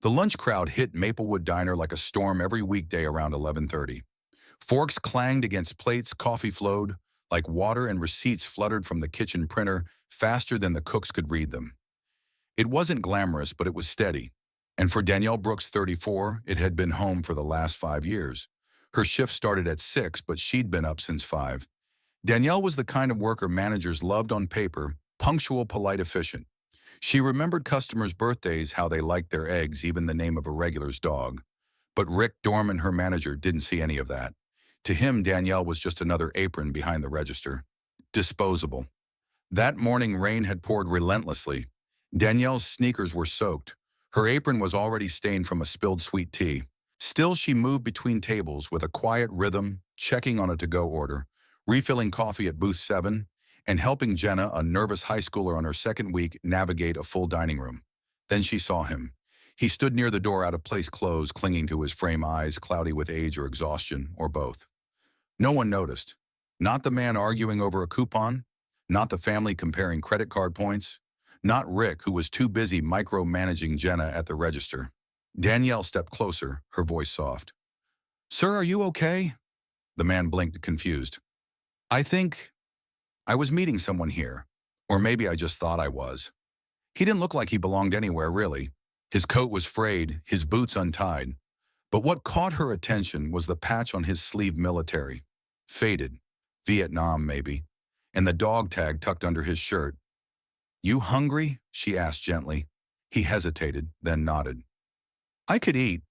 The lunch crowd hit Maplewood Diner like a storm every weekday around 11:30. Forks clanged against plates, coffee flowed like water, and receipts fluttered from the kitchen printer faster than the cooks could read them. It wasn't glamorous, but it was steady. And for Danielle Brooks, 34, it had been home for the last 5 years. Her shift started at 6, but she'd been up since 5. Danielle was the kind of worker managers loved on paper, punctual, polite, efficient. She remembered customers' birthdays, how they liked their eggs, even the name of a regular's dog. But Rick Dorman, her manager, didn't see any of that. To him, Danielle was just another apron behind the register. Disposable. That morning, rain had poured relentlessly. Danielle's sneakers were soaked. Her apron was already stained from a spilled sweet tea. Still, she moved between tables with a quiet rhythm, checking on a to-go order, refilling coffee at booth 7, and helping Jenna, a nervous high schooler on her second week, navigate a full dining room. Then she saw him. He stood near the door, out-of-place clothes, clinging to his frame, eyes cloudy with age or exhaustion, or both. No one noticed. Not the man arguing over a coupon, not the family comparing credit card points, not Rick, who was too busy micromanaging Jenna at the register. Danielle stepped closer, her voice soft. "Sir, are you okay?" The man blinked, confused. I was meeting someone here. Or maybe I just thought I was." He didn't look like he belonged anywhere, really. His coat was frayed, his boots untied. But what caught her attention was the patch on his sleeve, military. Faded. Vietnam, maybe. And the dog tag tucked under his shirt. "You hungry?" she asked gently. He hesitated, then nodded. "I could eat."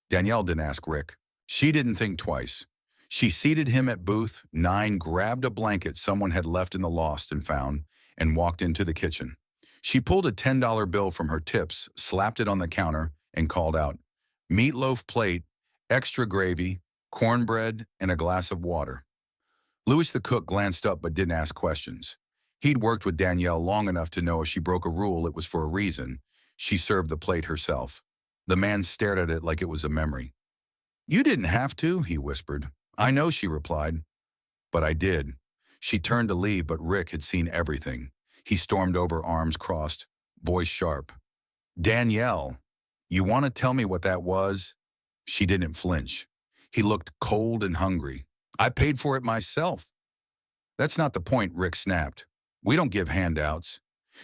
Danielle didn't ask Rick. She didn't think twice. She seated him at booth 9, grabbed a blanket someone had left in the lost and found, and walked into the kitchen. She pulled a $10 bill from her tips, slapped it on the counter, and called out, "Meatloaf plate, extra gravy, cornbread, and a glass of water." Louis the cook glanced up but didn't ask questions. He'd worked with Danielle long enough to know if she broke a rule, it was for a reason. She served the plate herself. The man stared at it like it was a memory. "You didn't have to," he whispered. "I know," she replied. "But I did." She turned to leave, but Rick had seen everything. He stormed over, arms crossed, voice sharp. "Danielle, you want to tell me what that was?" She didn't flinch. He looked cold and hungry. "I paid for it myself." "That's not the point," Rick snapped. "We don't give handouts.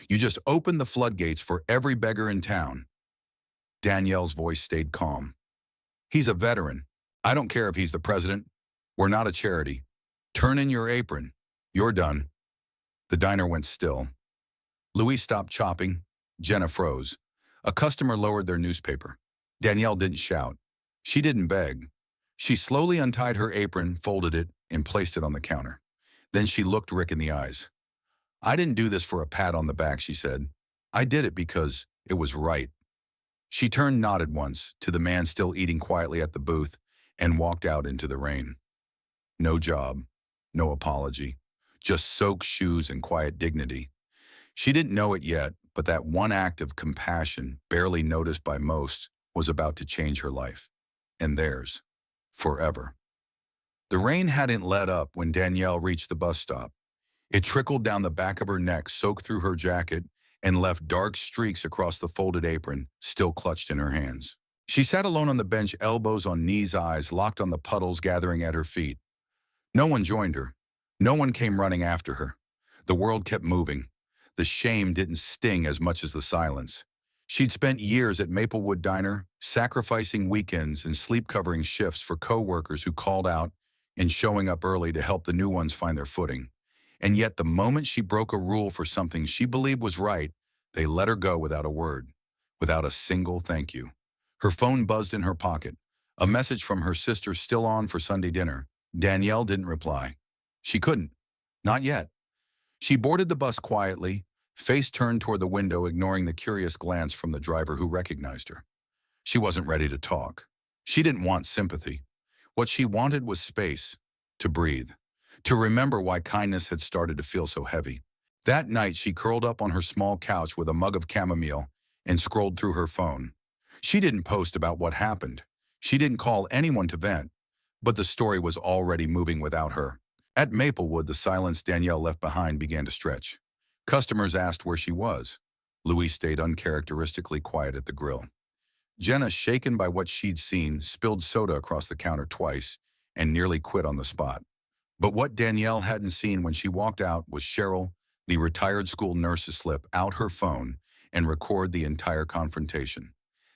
You just open the floodgates for every beggar in town." Danielle's voice stayed calm. "He's a veteran. I don't care if he's the president. We're not a charity. Turn in your apron. You're done." The diner went still. Louis stopped chopping. Jenna froze. A customer lowered their newspaper. Danielle didn't shout. She didn't beg. She slowly untied her apron, folded it, and placed it on the counter. Then she looked Rick in the eyes. "I didn't do this for a pat on the back," she said. "I did it because it was right." She turned, nodded once, to the man still eating quietly at the booth, and walked out into the rain. No job, no apology, just soaked shoes and quiet dignity. She didn't know it yet, but that one act of compassion, barely noticed by most, was about to change her life. And theirs. Forever. The rain hadn't let up when Danielle reached the bus stop. It trickled down the back of her neck, soaked through her jacket, and left dark streaks across the folded apron, still clutched in her hands. She sat alone on the bench, elbows on knees, eyes locked on the puddles gathering at her feet. No one joined her. No one came running after her. The world kept moving. The shame didn't sting as much as the silence. She'd spent years at Maplewood Diner, sacrificing weekends and sleep-covering shifts for co-workers who called out and showing up early to help the new ones find their footing. And yet the moment she broke a rule for something she believed was right, they let her go without a word, without a single thank you. Her phone buzzed in her pocket. A message from her sister, still on for Sunday dinner. Danielle didn't reply. She couldn't. Not yet. She boarded the bus quietly, face turned toward the window, ignoring the curious glance from the driver who recognized her. She wasn't ready to talk. She didn't want sympathy. What she wanted was space, to breathe, to remember why kindness had started to feel so heavy. That night, she curled up on her small couch with a mug of chamomile and scrolled through her phone. She didn't post about what happened. She didn't call anyone to vent, but the story was already moving without her. At Maplewood, the silence Danielle left behind began to stretch. Customers asked where she was. Louis stayed uncharacteristically quiet at the grill. Jenna, shaken by what she'd seen, spilled soda across the counter twice and nearly quit on the spot. But what Danielle hadn't seen when she walked out was Cheryl, the retired school nurse, slip out her phone and record the entire confrontation.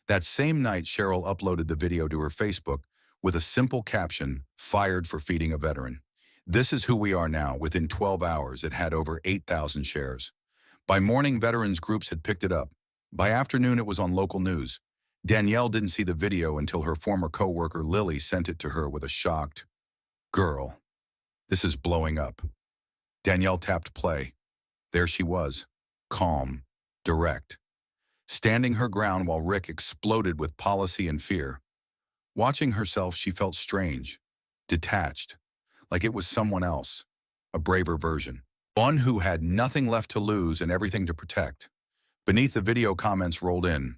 That same night, Cheryl uploaded the video to her Facebook with a simple caption, "Fired for feeding a veteran." This is who we are now. Within 12 hours, it had over 8,000 shares. By morning, veterans groups had picked it up. By afternoon, it was on local news. Danielle didn't see the video until her former coworker Lily sent it to her with a shocked, "Girl, this is blowing up." Danielle tapped play. There she was, calm, direct, standing her ground while Rick exploded with policy and fear. Watching herself, she felt strange, detached, like it was someone else, a braver version, one who had nothing left to lose and everything to protect. Beneath the video, comments rolled in.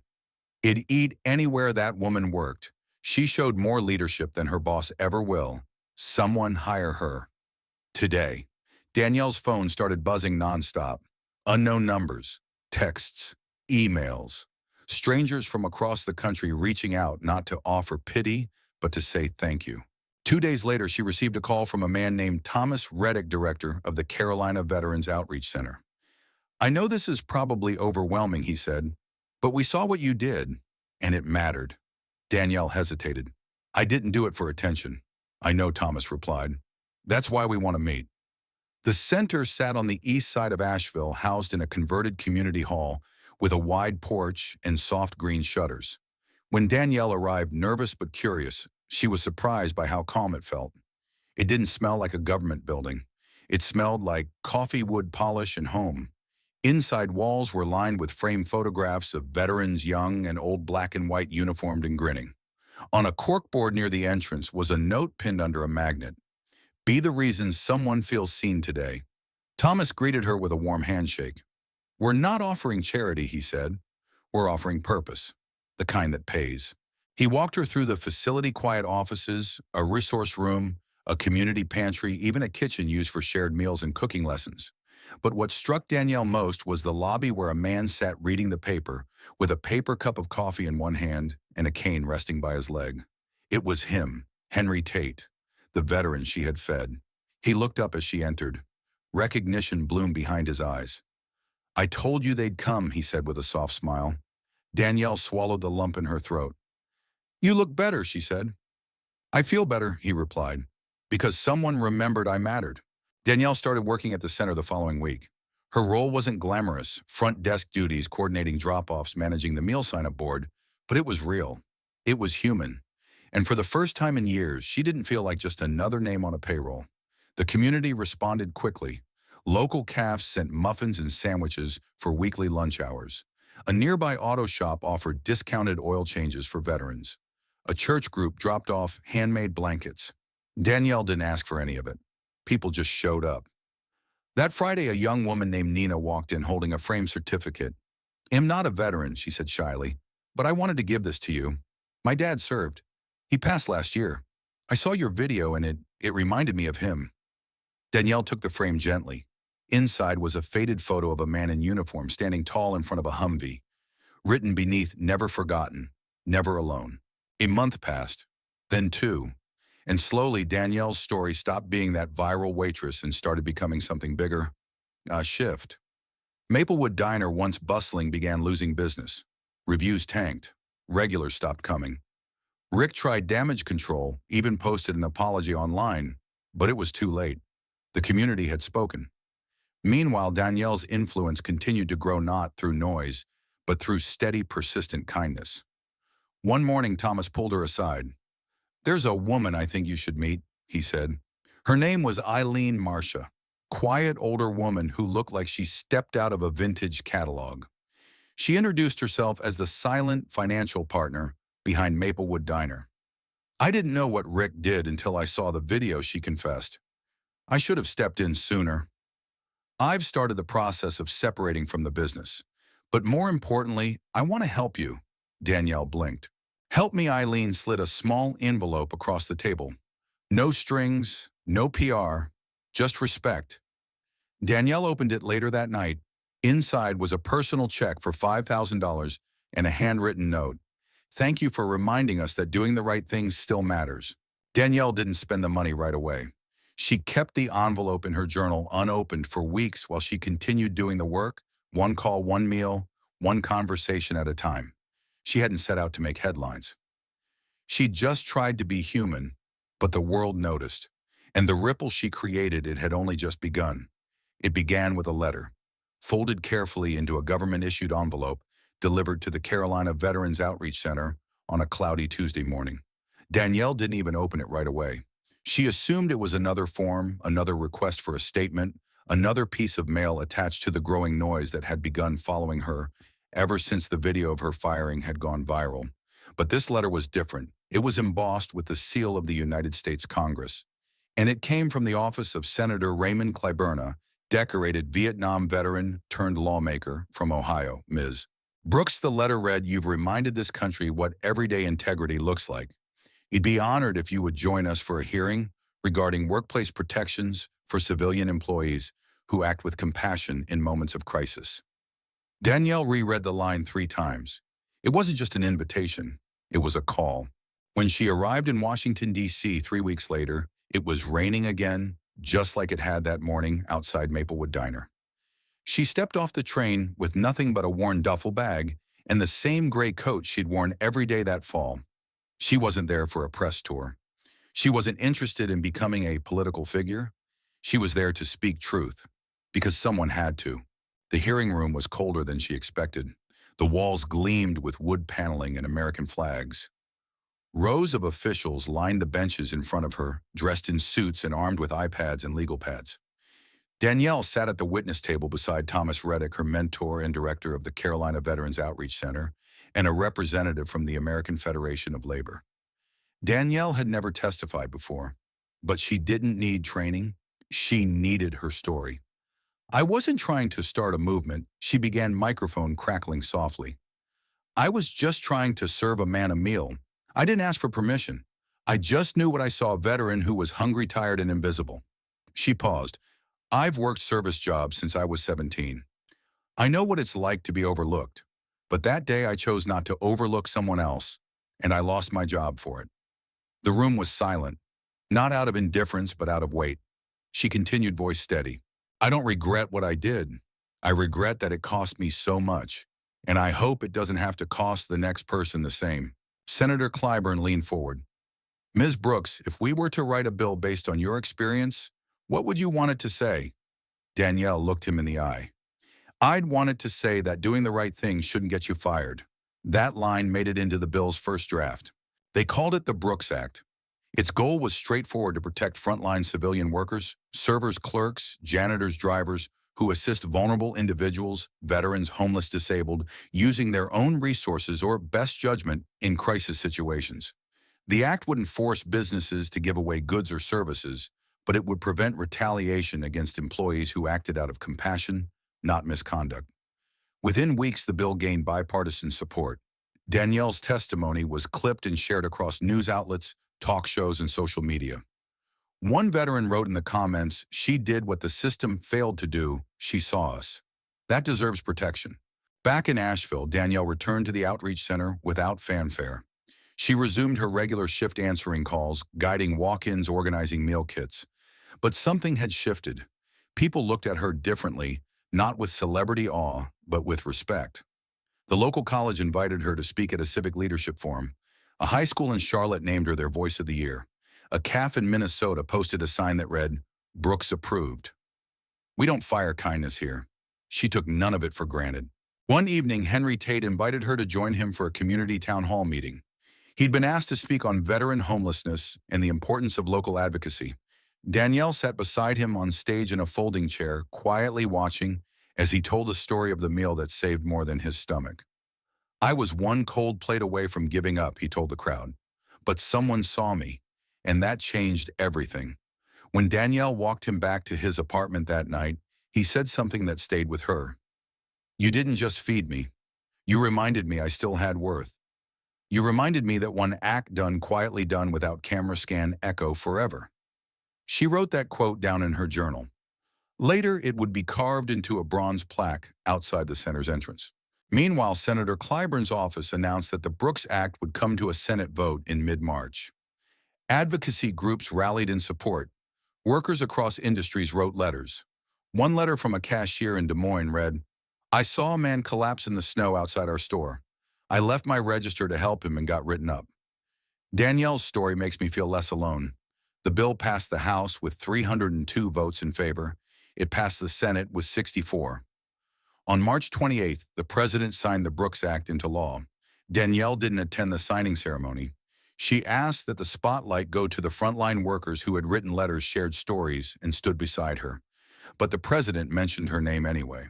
"It'd eat anywhere that woman worked. She showed more leadership than her boss ever will. Someone hire her." Today, Danielle's phone started buzzing nonstop. Unknown numbers, texts, emails. Strangers from across the country reaching out not to offer pity, but to say thank you. 2 days later, she received a call from a man named Thomas Reddick, director of the Carolina Veterans Outreach Center. "I know this is probably overwhelming," he said, "but we saw what you did, and it mattered." Danielle hesitated. "I didn't do it for attention." "I know," Thomas replied. "That's why we want to meet." The center sat on the east side of Asheville, housed in a converted community hall with a wide porch and soft green shutters. When Danielle arrived, nervous but curious, she was surprised by how calm it felt. It didn't smell like a government building. It smelled like coffee, wood polish, and home. Inside, walls were lined with framed photographs of veterans, young and old, black and white, uniformed and grinning. On a corkboard near the entrance was a note pinned under a magnet. "Be the reason someone feels seen today." Thomas greeted her with a warm handshake. "We're not offering charity," he said. "We're offering purpose, the kind that pays." He walked her through the facility, quiet offices, a resource room, a community pantry, even a kitchen used for shared meals and cooking lessons. But what struck Danielle most was the lobby, where a man sat reading the paper with a paper cup of coffee in one hand and a cane resting by his leg. It was him, Henry Tate, the veteran she had fed. He looked up as she entered. Recognition bloomed behind his eyes. "I told you they'd come," he said with a soft smile. Danielle swallowed the lump in her throat. "You look better," she said. "I feel better," he replied, "because someone remembered I mattered." Danielle started working at the center the following week. Her role wasn't glamorous, front desk duties, coordinating drop-offs, managing the meal sign-up board, but it was real. It was human. And for the first time in years, she didn't feel like just another name on a payroll. The community responded quickly. Local cafes sent muffins and sandwiches for weekly lunch hours. A nearby auto shop offered discounted oil changes for veterans. A church group dropped off handmade blankets. Danielle didn't ask for any of it. People just showed up. That Friday, a young woman named Nina walked in holding a framed certificate. "I'm not a veteran," she said shyly, "but I wanted to give this to you. My dad served. He passed last year. I saw your video and it reminded me of him." Danielle took the frame gently. Inside was a faded photo of a man in uniform standing tall in front of a Humvee. Written beneath, "Never forgotten, never alone." A month passed, then two. And slowly, Danielle's story stopped being that viral waitress and started becoming something bigger. A shift. Maplewood Diner, once bustling, began losing business. Reviews tanked. Regulars stopped coming. Rick tried damage control, even posted an apology online, but it was too late. The community had spoken. Meanwhile, Danielle's influence continued to grow, not through noise, but through steady, persistent kindness. One morning, Thomas pulled her aside. "There's a woman I think you should meet," he said. Her name was Eileen Marcia, quiet older woman who looked like she stepped out of a vintage catalog. She introduced herself as the silent financial partner behind Maplewood Diner. "I didn't know what Rick did until I saw the video," she confessed. "I should have stepped in sooner. I've started the process of separating from the business. But more importantly, I want to help you." Danielle blinked. "Help me." Eileen slid a small envelope across the table. "No strings, no PR, just respect." Danielle opened it later that night. Inside was a personal check for $5,000 and a handwritten note. Thank you for reminding us that doing the right thing still matters. Danielle didn't spend the money right away. She kept the envelope in her journal unopened for weeks while she continued doing the work, one call, one meal, one conversation at a time. She hadn't set out to make headlines. She just tried to be human, but the world noticed. And the ripple she created, it had only just begun. It began with a letter, folded carefully into a government-issued envelope, delivered to the Carolina Veterans Outreach Center on a cloudy Tuesday morning. Danielle didn't even open it right away. She assumed it was another form, another request for a statement, another piece of mail attached to the growing noise that had begun following her ever since the video of her firing had gone viral. But this letter was different. It was embossed with the seal of the United States Congress, and it came from the office of Senator Raymond Clyburn, decorated Vietnam veteran turned lawmaker from Ohio, Ms. Brooks. The letter read, "You've reminded this country what everyday integrity looks like. He'd be honored if you would join us for a hearing regarding workplace protections for civilian employees who act with compassion in moments of crisis." Danielle reread the line 3 times. It wasn't just an invitation, it was a call. When she arrived in Washington, D.C. 3 weeks later, it was raining again, just like it had that morning outside Maplewood Diner. She stepped off the train with nothing but a worn duffel bag and the same gray coat she'd worn every day that fall. She wasn't there for a press tour. She wasn't interested in becoming a political figure. She was there to speak truth, because someone had to. The hearing room was colder than she expected. The walls gleamed with wood paneling and American flags. Rows of officials lined the benches in front of her, dressed in suits and armed with iPads and legal pads. Danielle sat at the witness table beside Thomas Reddick, her mentor and director of the Carolina Veterans Outreach Center, and a representative from the American Federation of Labor. Danielle had never testified before, but she didn't need training. She needed her story. "I wasn't trying to start a movement," she began, microphone crackling softly. "I was just trying to serve a man a meal. I didn't ask for permission. I just knew what I saw: a veteran who was hungry, tired, and invisible." She paused. "I've worked service jobs since I was 17. I know what it's like to be overlooked. But that day I chose not to overlook someone else, and I lost my job for it." The room was silent, not out of indifference, but out of weight. She continued, voice steady. "I don't regret what I did. I regret that it cost me so much, and I hope it doesn't have to cost the next person the same." Senator Clyburn leaned forward. "Ms. Brooks, if we were to write a bill based on your experience, what would you want it to say?" Danielle looked him in the eye. "I'd want it to say that doing the right thing shouldn't get you fired." That line made it into the bill's first draft. They called it the Brooks Act. Its goal was straightforward: to protect frontline civilian workers, servers, clerks, janitors, drivers, who assist vulnerable individuals, veterans, homeless, disabled, using their own resources or best judgment in crisis situations. The act wouldn't force businesses to give away goods or services, but it would prevent retaliation against employees who acted out of compassion, not misconduct. Within weeks, the bill gained bipartisan support. Danielle's testimony was clipped and shared across news outlets, talk shows, and social media. One veteran wrote in the comments, "She did what the system failed to do. She saw us." That deserves protection. Back in Asheville, Danielle returned to the outreach center without fanfare. She resumed her regular shift, answering calls, guiding walk-ins, organizing meal kits. But something had shifted. People looked at her differently, not with celebrity awe, but with respect. The local college invited her to speak at a civic leadership forum. A high school in Charlotte named her their Voice of the Year. A cafe in Minnesota posted a sign that read, "Brooks approved." "We don't fire kindness here." She took none of it for granted. One evening, Henry Tate invited her to join him for a community town hall meeting. He'd been asked to speak on veteran homelessness and the importance of local advocacy. Danielle sat beside him on stage in a folding chair, quietly watching as he told the story of the meal that saved more than his stomach. "I was one cold plate away from giving up," he told the crowd. "But someone saw me, and that changed everything." When Danielle walked him back to his apartment that night, he said something that stayed with her. "You didn't just feed me. You reminded me I still had worth. You reminded me that one act done quietly, done without camera scan, echo forever." She wrote that quote down in her journal. Later, it would be carved into a bronze plaque outside the center's entrance. Meanwhile, Senator Clyburn's office announced that the Brooks Act would come to a Senate vote in mid-March. Advocacy groups rallied in support. Workers across industries wrote letters. One letter from a cashier in Des Moines read, "I saw a man collapse in the snow outside our store. I left my register to help him and got written up." Danielle's story makes me feel less alone. The bill passed the House with 302 votes in favor. It passed the Senate with 64. On March 28th, the president signed the Brooks Act into law. Danielle didn't attend the signing ceremony. She asked that the spotlight go to the frontline workers who had written letters, shared stories, and stood beside her. But the president mentioned her name anyway.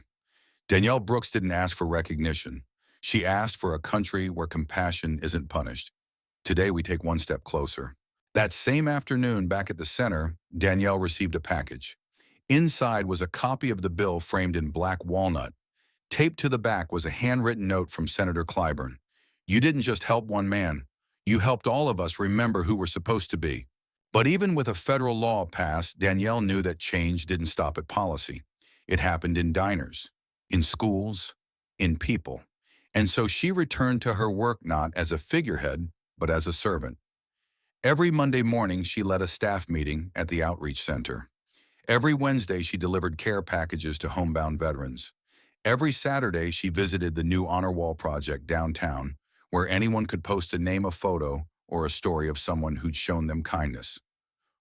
Danielle Brooks didn't ask for recognition. She asked for a country where compassion isn't punished. Today we take one step closer. That same afternoon, back at the center, Danielle received a package. Inside was a copy of the bill framed in black walnut. Taped to the back was a handwritten note from Senator Clyburn. "You didn't just help one man. You helped all of us remember who we're supposed to be." But even with a federal law passed, Danielle knew that change didn't stop at policy. It happened in diners, in schools, in people. And so she returned to her work not as a figurehead, but as a servant. Every Monday morning, she led a staff meeting at the Outreach Center. Every Wednesday, she delivered care packages to homebound veterans. Every Saturday, she visited the new Honor Wall project downtown, where anyone could post a name, a photo, or a story of someone who'd shown them kindness.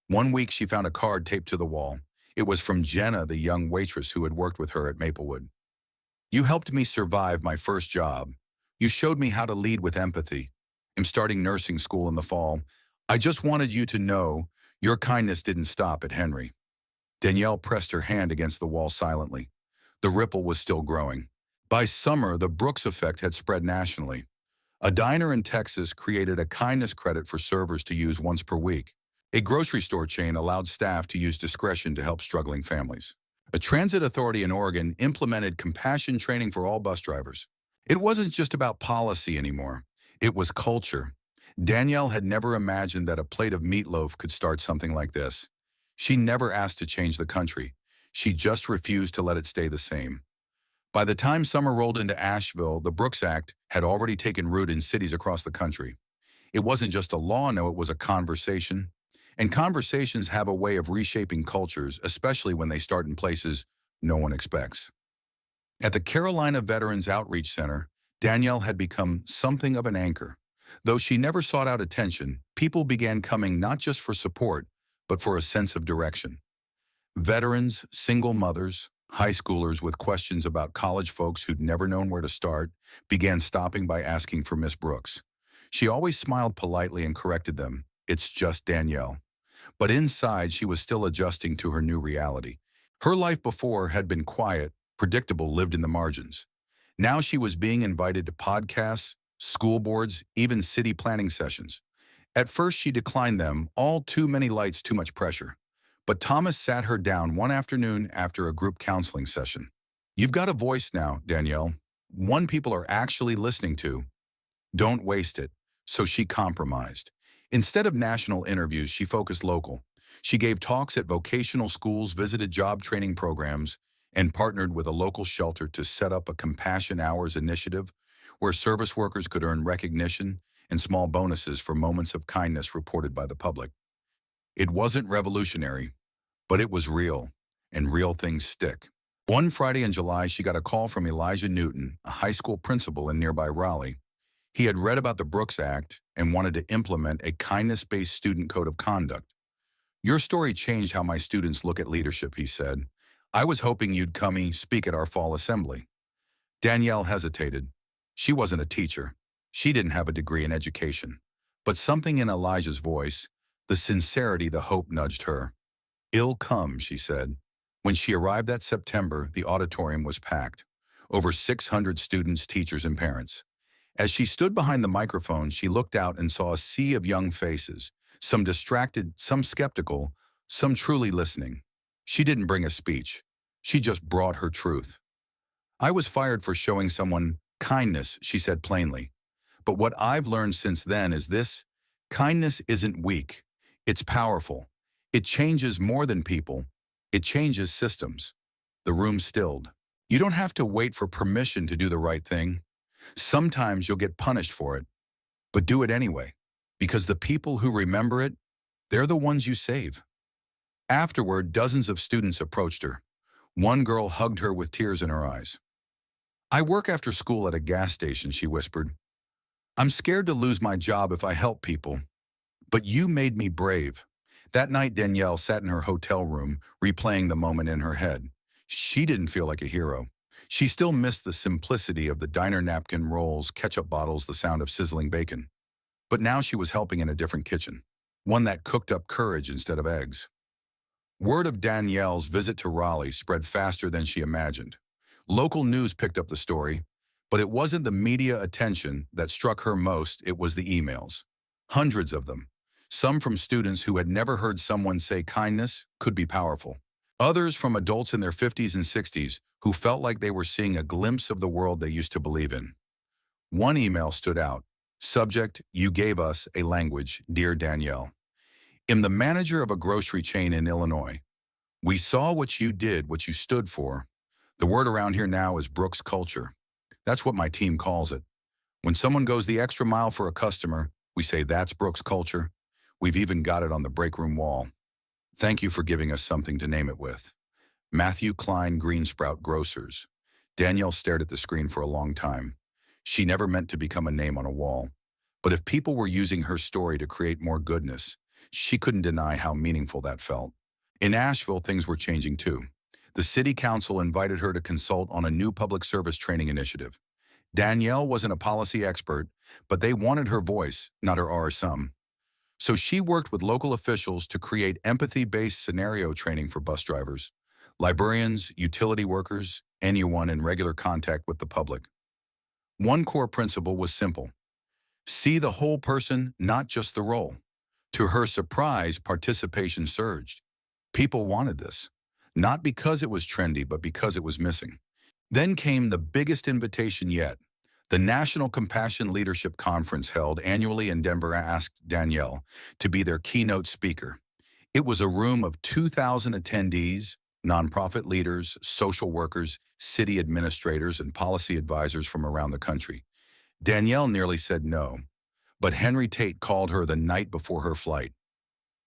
One week, she found a card taped to the wall. It was from Jenna, the young waitress who had worked with her at Maplewood. "You helped me survive my first job. You showed me how to lead with empathy. I'm starting nursing school in the fall. I just wanted you to know your kindness didn't stop at Henry." Danielle pressed her hand against the wall silently. The ripple was still growing. By summer, the Brooks effect had spread nationally. A diner in Texas created a kindness credit for servers to use once per week. A grocery store chain allowed staff to use discretion to help struggling families. A transit authority in Oregon implemented compassion training for all bus drivers. It wasn't just about policy anymore. It was culture. Danielle had never imagined that a plate of meatloaf could start something like this. She never asked to change the country. She just refused to let it stay the same. By the time summer rolled into Asheville, the Brooks Act had already taken root in cities across the country. It wasn't just a law, no, it was a conversation. And conversations have a way of reshaping cultures, especially when they start in places no one expects. At the Carolina Veterans Outreach Center, Danielle had become something of an anchor. Though she never sought out attention, people began coming not just for support, but for a sense of direction. Veterans, single mothers, high schoolers with questions about college folks who'd never known where to start began stopping by asking for Miss Brooks. She always smiled politely and corrected them. "It's just Danielle." But inside, she was still adjusting to her new reality. Her life before had been quiet, predictable, lived in the margins. Now she was being invited to podcasts, school boards, even city planning sessions. At first, she declined them, all too many lights, too much pressure. But Thomas sat her down one afternoon after a group counseling session. "You've got a voice now, Danielle. One people are actually listening to. Don't waste it." So she compromised. Instead of national interviews, she focused local. She gave talks at vocational schools, visited job training programs, and partnered with a local shelter to set up a Compassion Hours initiative where service workers could earn recognition and small bonuses for moments of kindness reported by the public. It wasn't revolutionary, but it was real, and real things stick. One Friday in July, she got a call from Elijah Newton, a high school principal in nearby Raleigh. He had read about the Brooks Act and wanted to implement a kindness-based student code of conduct. "Your story changed how my students look at leadership," he said. "I was hoping you'd come speak at our fall assembly." Danielle hesitated. She wasn't a teacher. She didn't have a degree in education. But something in Elijah's voice, the sincerity, the hope, nudged her. "It'll come," she said. When she arrived that September, the auditorium was packed. Over 600 students, teachers, and parents. As she stood behind the microphone, she looked out and saw a sea of young faces, some distracted, some skeptical, some truly listening. She didn't bring a speech. She just brought her truth. "I was fired for showing someone kindness," she said plainly. "But what I've learned since then is this: kindness isn't weak. It's powerful. It changes more than people. It changes systems." The room stilled. "You don't have to wait for permission to do the right thing. Sometimes you'll get punished for it, but do it anyway, because the people who remember it, they're the ones you save. Afterward, dozens of students approached her. One girl hugged her with tears in her eyes. "I work after school at a gas station," she whispered. "I'm scared to lose my job if I help people, but you made me brave." That night, Danielle sat in her hotel room, replaying the moment in her head. She didn't feel like a hero. She still missed the simplicity of the diner napkin rolls, ketchup bottles, the sound of sizzling bacon. But now she was helping in a different kitchen, one that cooked up courage instead of eggs. Word of Danielle's visit to Raleigh spread faster than she imagined. Local news picked up the story, but it wasn't the media attention that struck her most, it was the emails. Hundreds of them. Some from students who had never heard someone say kindness could be powerful. Others from adults in their 50s and 60s who felt like they were seeing a glimpse of the world they used to believe in. One email stood out. Subject: "You gave us a language, dear Danielle. I'm the manager of a grocery chain in Illinois. We saw what you did, what you stood for. The word around here now is Brooks culture. That's what my team calls it. When someone goes the extra mile for a customer, we say that's Brooks culture. We've even got it on the break room wall. Thank you for giving us something to name it with. Matthew Klein Greensprout Grocers." Danielle stared at the screen for a long time. She never meant to become a name on a wall. But if people were using her story to create more goodness, she couldn't deny how meaningful that felt. In Asheville, things were changing too. The city council invited her to consult on a new public service training initiative. Danielle wasn't a policy expert, but they wanted her voice, not her RSM. So she worked with local officials to create empathy-based scenario training for bus drivers, librarians, utility workers, anyone in regular contact with the public. One core principle was simple: see the whole person, not just the role. To her surprise, participation surged. People wanted this, not because it was trendy, but because it was missing. Then came the biggest invitation yet. The National Compassion Leadership Conference, held annually in Denver, asked Danielle to be their keynote speaker. It was a room of 2,000 attendees, nonprofit leaders, social workers, city administrators, and policy advisors from around the country. Danielle nearly said no, but Henry Tate called her the night before her flight.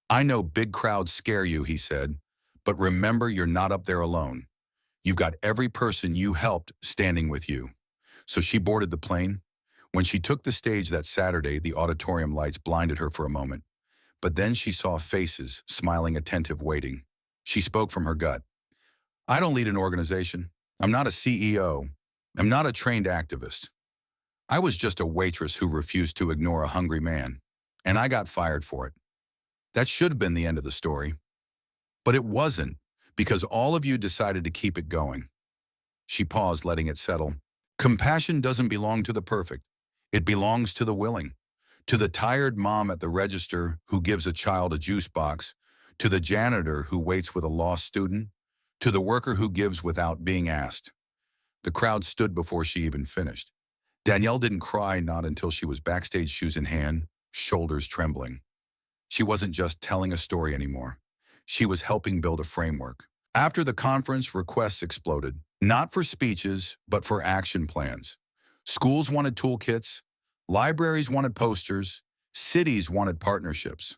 "I know big crowds scare you," he said, "but remember, you're not up there alone. You've got every person you helped standing with you." So she boarded the plane. When she took the stage that Saturday, the auditorium lights blinded her for a moment. But then she saw faces, smiling, attentive, waiting. She spoke from her gut. "I don't lead an organization. I'm not a CEO. I'm not a trained activist. I was just a waitress who refused to ignore a hungry man, and I got fired for it." That should have been the end of the story. But it wasn't, because all of you decided to keep it going. She paused, letting it settle. Compassion doesn't belong to the perfect. It belongs to the willing. To the tired mom at the register who gives a child a juice box, to the janitor who waits with a lost student, to the worker who gives without being asked. The crowd stood before she even finished. Danielle didn't cry, not until she was backstage, shoes in hand, shoulders trembling. She wasn't just telling a story anymore. She was helping build a framework. After the conference, requests exploded, not for speeches, but for action plans. Schools wanted toolkits, libraries wanted posters, cities wanted partnerships.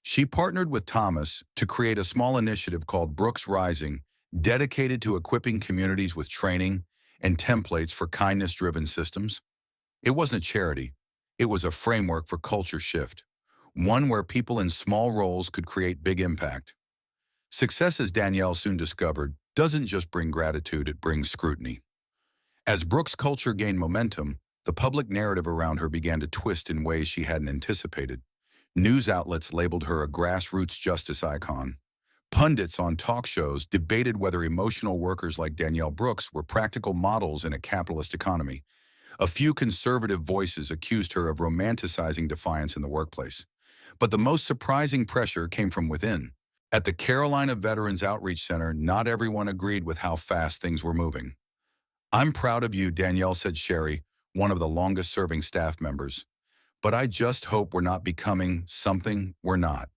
She partnered with Thomas to create a small initiative called Brooks Rising, dedicated to equipping communities with training and templates for kindness-driven systems. It wasn't a charity. It was a framework for culture shift, one where people in small roles could create big impact. Success, as Danielle soon discovered, doesn't just bring gratitude, it brings scrutiny. As Brooks' culture gained momentum, the public narrative around her began to twist in ways she hadn't anticipated. News outlets labeled her a grassroots justice icon. Pundits on talk shows debated whether emotional workers like Danielle Brooks were practical models in a capitalist economy. A few conservative voices accused her of romanticizing defiance in the workplace. But the most surprising pressure came from within. At the Carolina Veterans Outreach Center, not everyone agreed with how fast things were moving. "I'm proud of you," Danielle said Sherry, one of the longest-serving staff members. "But I just hope we're not becoming something we're not.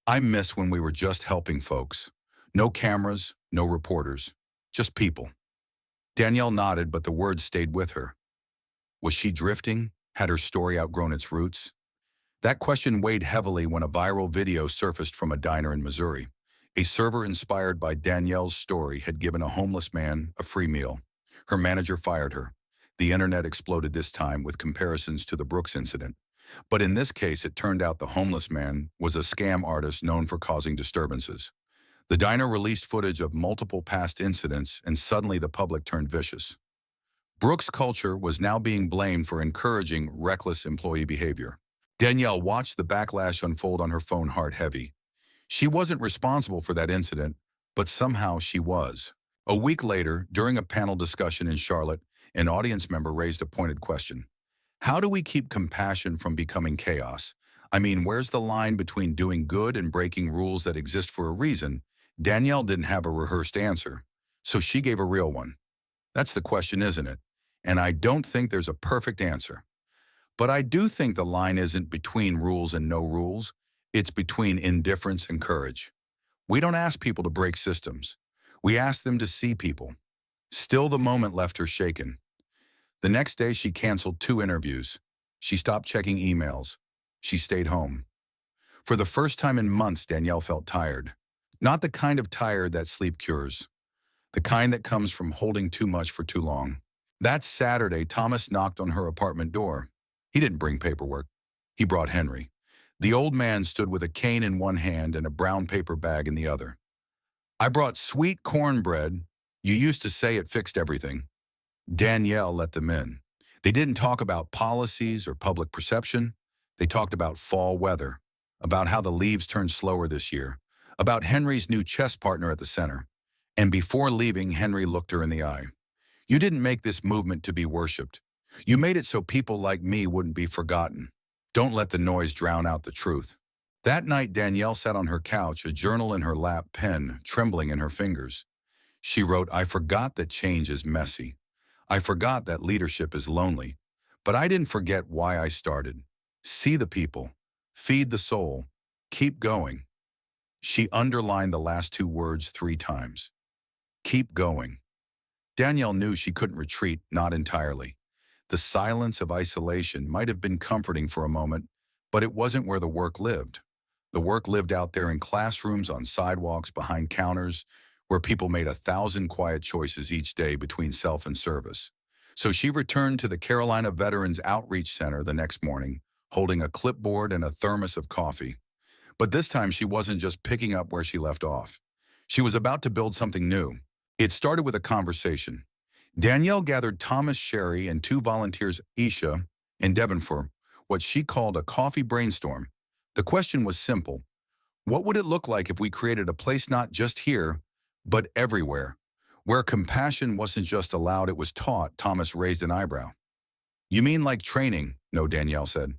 I miss when we were just helping folks. No cameras, no reporters, just people." Danielle nodded, but the words stayed with her. Was she drifting? Had her story outgrown its roots? That question weighed heavily when a viral video surfaced from a diner in Missouri. A server inspired by Danielle's story had given a homeless man a free meal. Her manager fired her. The internet exploded this time with comparisons to the Brooks incident. But in this case, it turned out the homeless man was a scam artist known for causing disturbances. The diner released footage of multiple past incidents, and suddenly the public turned vicious. Brooks' culture was now being blamed for encouraging reckless employee behavior. Danielle watched the backlash unfold on her phone, heart heavy. She wasn't responsible for that incident, but somehow she was. A week later, during a panel discussion in Charlotte, an audience member raised a pointed question. How do we keep compassion from becoming chaos? I mean, where's the line between doing good and breaking rules that exist for a reason? Danielle didn't have a rehearsed answer, so she gave a real one. That's the question, isn't it? And I don't think there's a perfect answer. But I do think the line isn't between rules and no rules. It's between indifference and courage. We don't ask people to break systems. We ask them to see people. Still, the moment left her shaken. The next day, she canceled 2 interviews. She stopped checking emails. She stayed home. For the first time in months, Danielle felt tired. Not the kind of tired that sleep cures. The kind that comes from holding too much for too long. That Saturday, Thomas knocked on her apartment door. He didn't bring paperwork. He brought Henry. The old man stood with a cane in one hand and a brown paper bag in the other. I brought sweet cornbread. You used to say it fixed everything. Danielle let them in. They didn't talk about policies or public perception. They talked about fall weather, about how the leaves turned slower this year, about Henry's new chess partner at the center. And before leaving, Henry looked her in the eye. You didn't make this movement to be worshipped. You made it so people like me wouldn't be forgotten. Don't let the noise drown out the truth. That night, Danielle sat on her couch, a journal in her lap, pen trembling in her fingers. She wrote, I forgot that change is messy. I forgot that leadership is lonely. But I didn't forget why I started. See the people. Feed the soul. Keep going. She underlined the last 2 words 3 times. Keep going. Danielle knew she couldn't retreat, not entirely. The silence of isolation might have been comforting for a moment, but it wasn't where the work lived. The work lived out there in classrooms, on sidewalks, behind counters, where people made 1,000 quiet choices each day between self and service. So she returned to the Carolina Veterans Outreach Center the next morning, holding a clipboard and a thermos of coffee. But this time she wasn't just picking up where she left off. She was about to build something new. It started with a conversation. Danielle gathered Thomas, Sherry, and 2 volunteers, Isha and Devin, for what she called a coffee brainstorm. The question was simple. What would it look like if we created a place not just here, but everywhere, where compassion wasn't just allowed, it was taught? Thomas raised an eyebrow. You mean like training? No, Danielle said.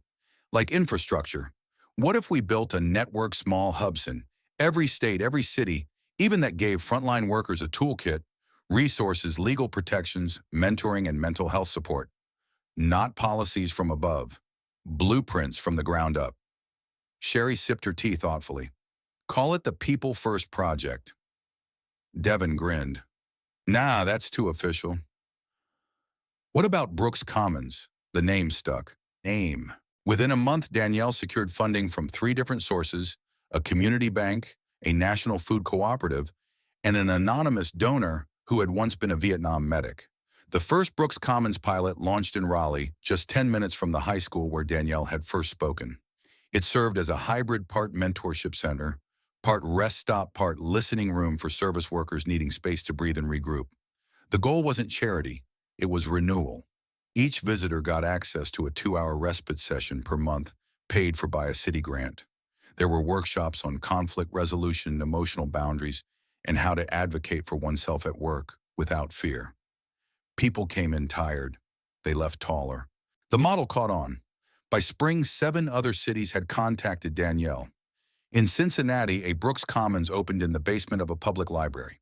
Like infrastructure. What if we built a network, small hubs in every state, every city, even that gave frontline workers a toolkit, resources, legal protections, mentoring, and mental health support? Not policies from above. Blueprints from the ground up. Sherry sipped her tea thoughtfully. Call it the People First Project. Devin grinned. Nah, that's too official. What about Brooks Commons? The name stuck. Name. Within a month, Danielle secured funding from 3 different sources, a community bank, a national food cooperative, and an anonymous donor who had once been a Vietnam medic. The first Brooks Commons pilot launched in Raleigh, just 10 minutes from the high school where Danielle had first spoken. It served as a hybrid, part mentorship center, part rest stop, part listening room for service workers needing space to breathe and regroup. The goal wasn't charity, it was renewal. Each visitor got access to a 2-hour respite session per month, paid for by a city grant. There were workshops on conflict resolution, emotional boundaries, and how to advocate for oneself at work without fear. People came in tired. They left taller. The model caught on. By spring, 7 other cities had contacted Danielle. In Cincinnati, a Brooks Commons opened in the basement of a public library.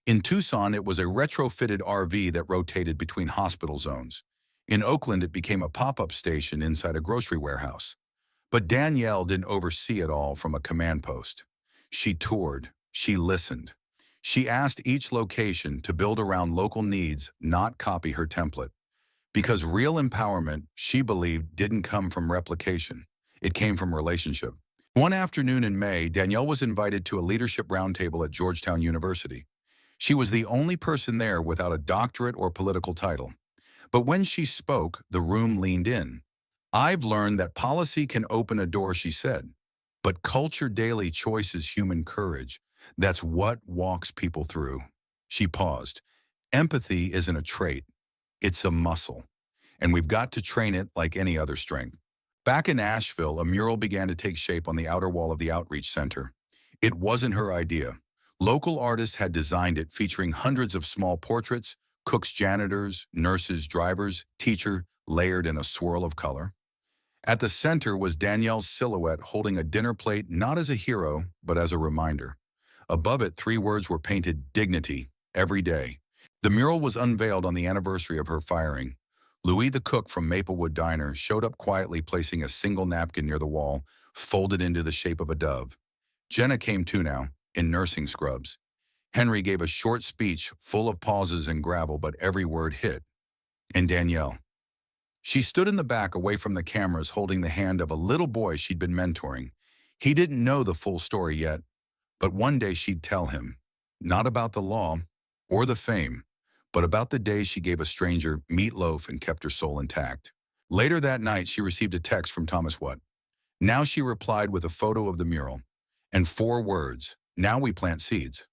In Tucson, it was a retrofitted RV that rotated between hospital zones. In Oakland, it became a pop-up station inside a grocery warehouse. But Danielle didn't oversee it all from a command post. She toured. She listened. She asked each location to build around local needs, not copy her template. Because real empowerment, she believed, didn't come from replication. It came from relationship. One afternoon in May, Danielle was invited to a leadership roundtable at Georgetown University. She was the only person there without a doctorate or political title. But when she spoke, the room leaned in. "I've learned that policy can open a door," she said. "But culture daily choices human courage. That's what walks people through." She paused. "Empathy isn't a trait. It's a muscle. And we've got to train it like any other strength." Back in Asheville, a mural began to take shape on the outer wall of the Outreach Center. It wasn't her idea. Local artists had designed it, featuring hundreds of small portraits, cooks, janitors, nurses, drivers, teacher, layered in a swirl of color. At the center was Danielle's silhouette holding a dinner plate, not as a hero, but as a reminder. Above it, 3 words were painted: dignity, every day. The mural was unveiled on the anniversary of her firing. Louis, the cook from Maplewood Diner, showed up quietly, placing a single napkin near the wall, folded into the shape of a dove. Jenna came too now, in nursing scrubs. Henry gave a short speech full of pauses and gravel, but every word hit. And Danielle. She stood in the back, away from the cameras, holding the hand of a little boy she'd been mentoring. He didn't know the full story yet, but one day she'd tell him. Not about the law or the fame, but about the day she gave a stranger meatloaf and kept her soul intact. Later that night, she received a text from Thomas Watt. Now she replied with a photo of the mural and 4 words: "Now we plant seeds."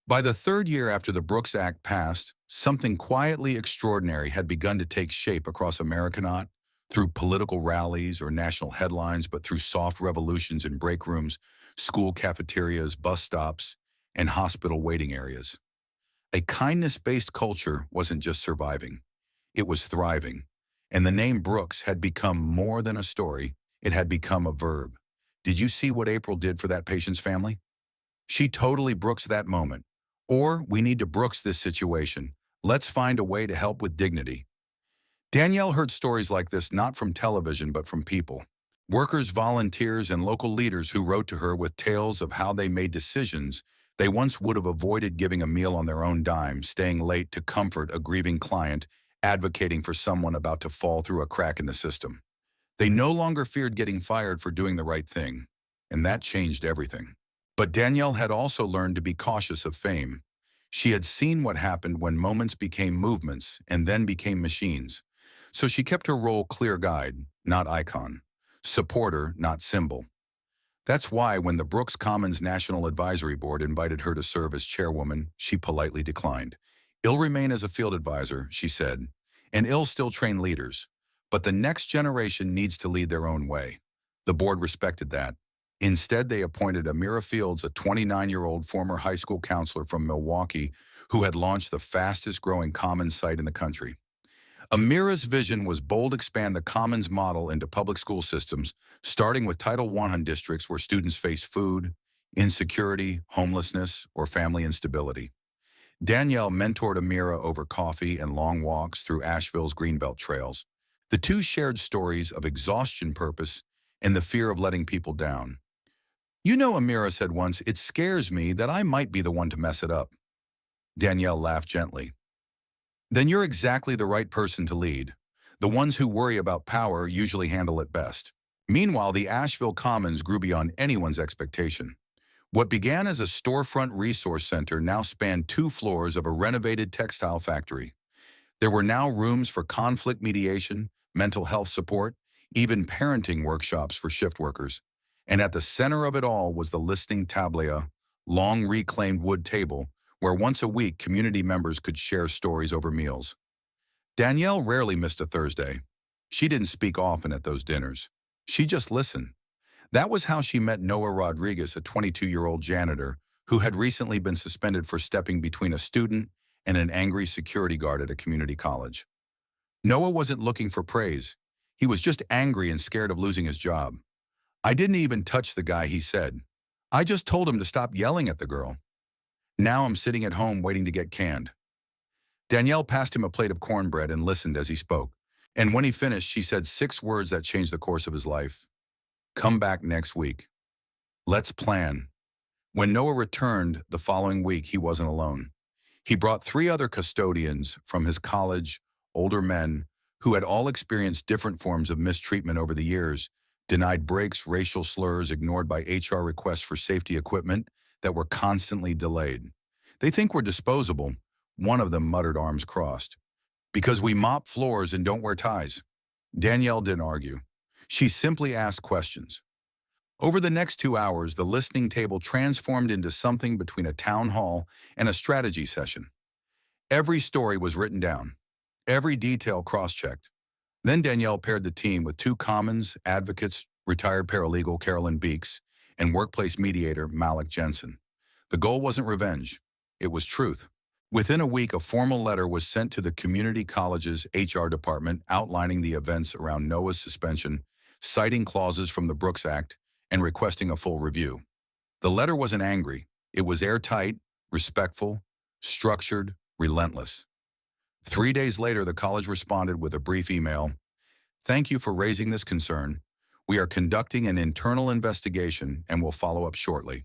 By the 3rd year after the Brooks Act passed, something quietly extraordinary had begun to take shape across America, not through political rallies or national headlines, but through soft revolutions in break rooms, school cafeterias, bus stops, and hospital waiting areas. A kindness-based culture wasn't just surviving, it was thriving. And the name Brooks had become more than a story, it had become a verb. Did you see what April did for that patient's family? She totally Brooks that moment. Or we need to Brooks this situation. Let's find a way to help with dignity. Danielle heard stories like this not from television but from people. Workers, volunteers, and local leaders who wrote to her with tales of how they made decisions they once would have avoided: giving a meal on their own dime, staying late to comfort a grieving client, advocating for someone about to fall through a crack in the system. They no longer feared getting fired for doing the right thing, and that changed everything. But Danielle had also learned to be cautious of fame. She had seen what happened when moments became movements and then became machines. So she kept her role clear: guide, not icon. Supporter, not symbol. That's why when the Brooks Commons National Advisory Board invited her to serve as chairwoman, she politely declined. "I'll remain as a field advisor," she said, "and I'll still train leaders. But the next generation needs to lead their own way." The board respected that. Instead, they appointed Amira Fields, a 29-year-old former high school counselor from Milwaukee who had launched the fastest-growing Commons site in the country. Amira's vision was bold: expand the Commons model into public school systems, starting with Title I districts where students face food insecurity, homelessness, or family instability. Danielle mentored Amira over coffee and long walks through Asheville's Greenbelt trails. The two shared stories of exhaustion, purpose, and the fear of letting people down. "You know," Amira said once, "it scares me that I might be the one to mess it up." Danielle laughed gently. "Then you're exactly the right person to lead. The ones who worry about power usually handle it best." Meanwhile, the Asheville Commons grew beyond anyone's expectation. What began as a storefront resource center now spanned 2 floors of a renovated textile factory. There were now rooms for conflict mediation, mental health support, even parenting workshops for shift workers. And at the center of it all was the listening tablia, long reclaimed wood table, where once a week community members could share stories over meals. Danielle rarely missed a Thursday. She didn't speak often at those dinners. She just listened. That was how she met Noah Rodriguez, a 22-year-old janitor who had recently been suspended for stepping between a student and an angry security guard at a community college. Noah wasn't looking for praise. He was just angry and scared of losing his job. "I didn't even touch the guy," he said. "I just told him to stop yelling at the girl. Now I'm sitting at home waiting to get canned." Danielle passed him a plate of cornbread and listened as he spoke. And when he finished, she said 6 words that changed the course of his life. "Come back next week. Let's plan." When Noah returned the following week, he wasn't alone. He brought 3 other custodians from his college, older men, who had all experienced different forms of mistreatment over the years, denied breaks, racial slurs, ignored by HR requests for safety equipment that were constantly delayed. They think we're disposable, one of them muttered, arms crossed. Because we mop floors and don't wear ties. Danielle didn't argue. She simply asked questions. Over the next 2 hours, the listening table transformed into something between a town hall and a strategy session. Every story was written down, every detail cross-checked. Then Danielle paired the team with two commons, advocates, retired paralegal Carolyn Beeks, and workplace mediator Malik Jensen. The goal wasn't revenge. It was truth. Within a week, a formal letter was sent to the community college's HR department outlining the events around Noah's suspension, citing clauses from the Brooks Act, and requesting a full review. The letter wasn't angry. It was airtight, respectful, structured, relentless. 3 days later, the college responded with a brief email. Thank you for raising this concern. We are conducting an internal investigation and will follow up shortly.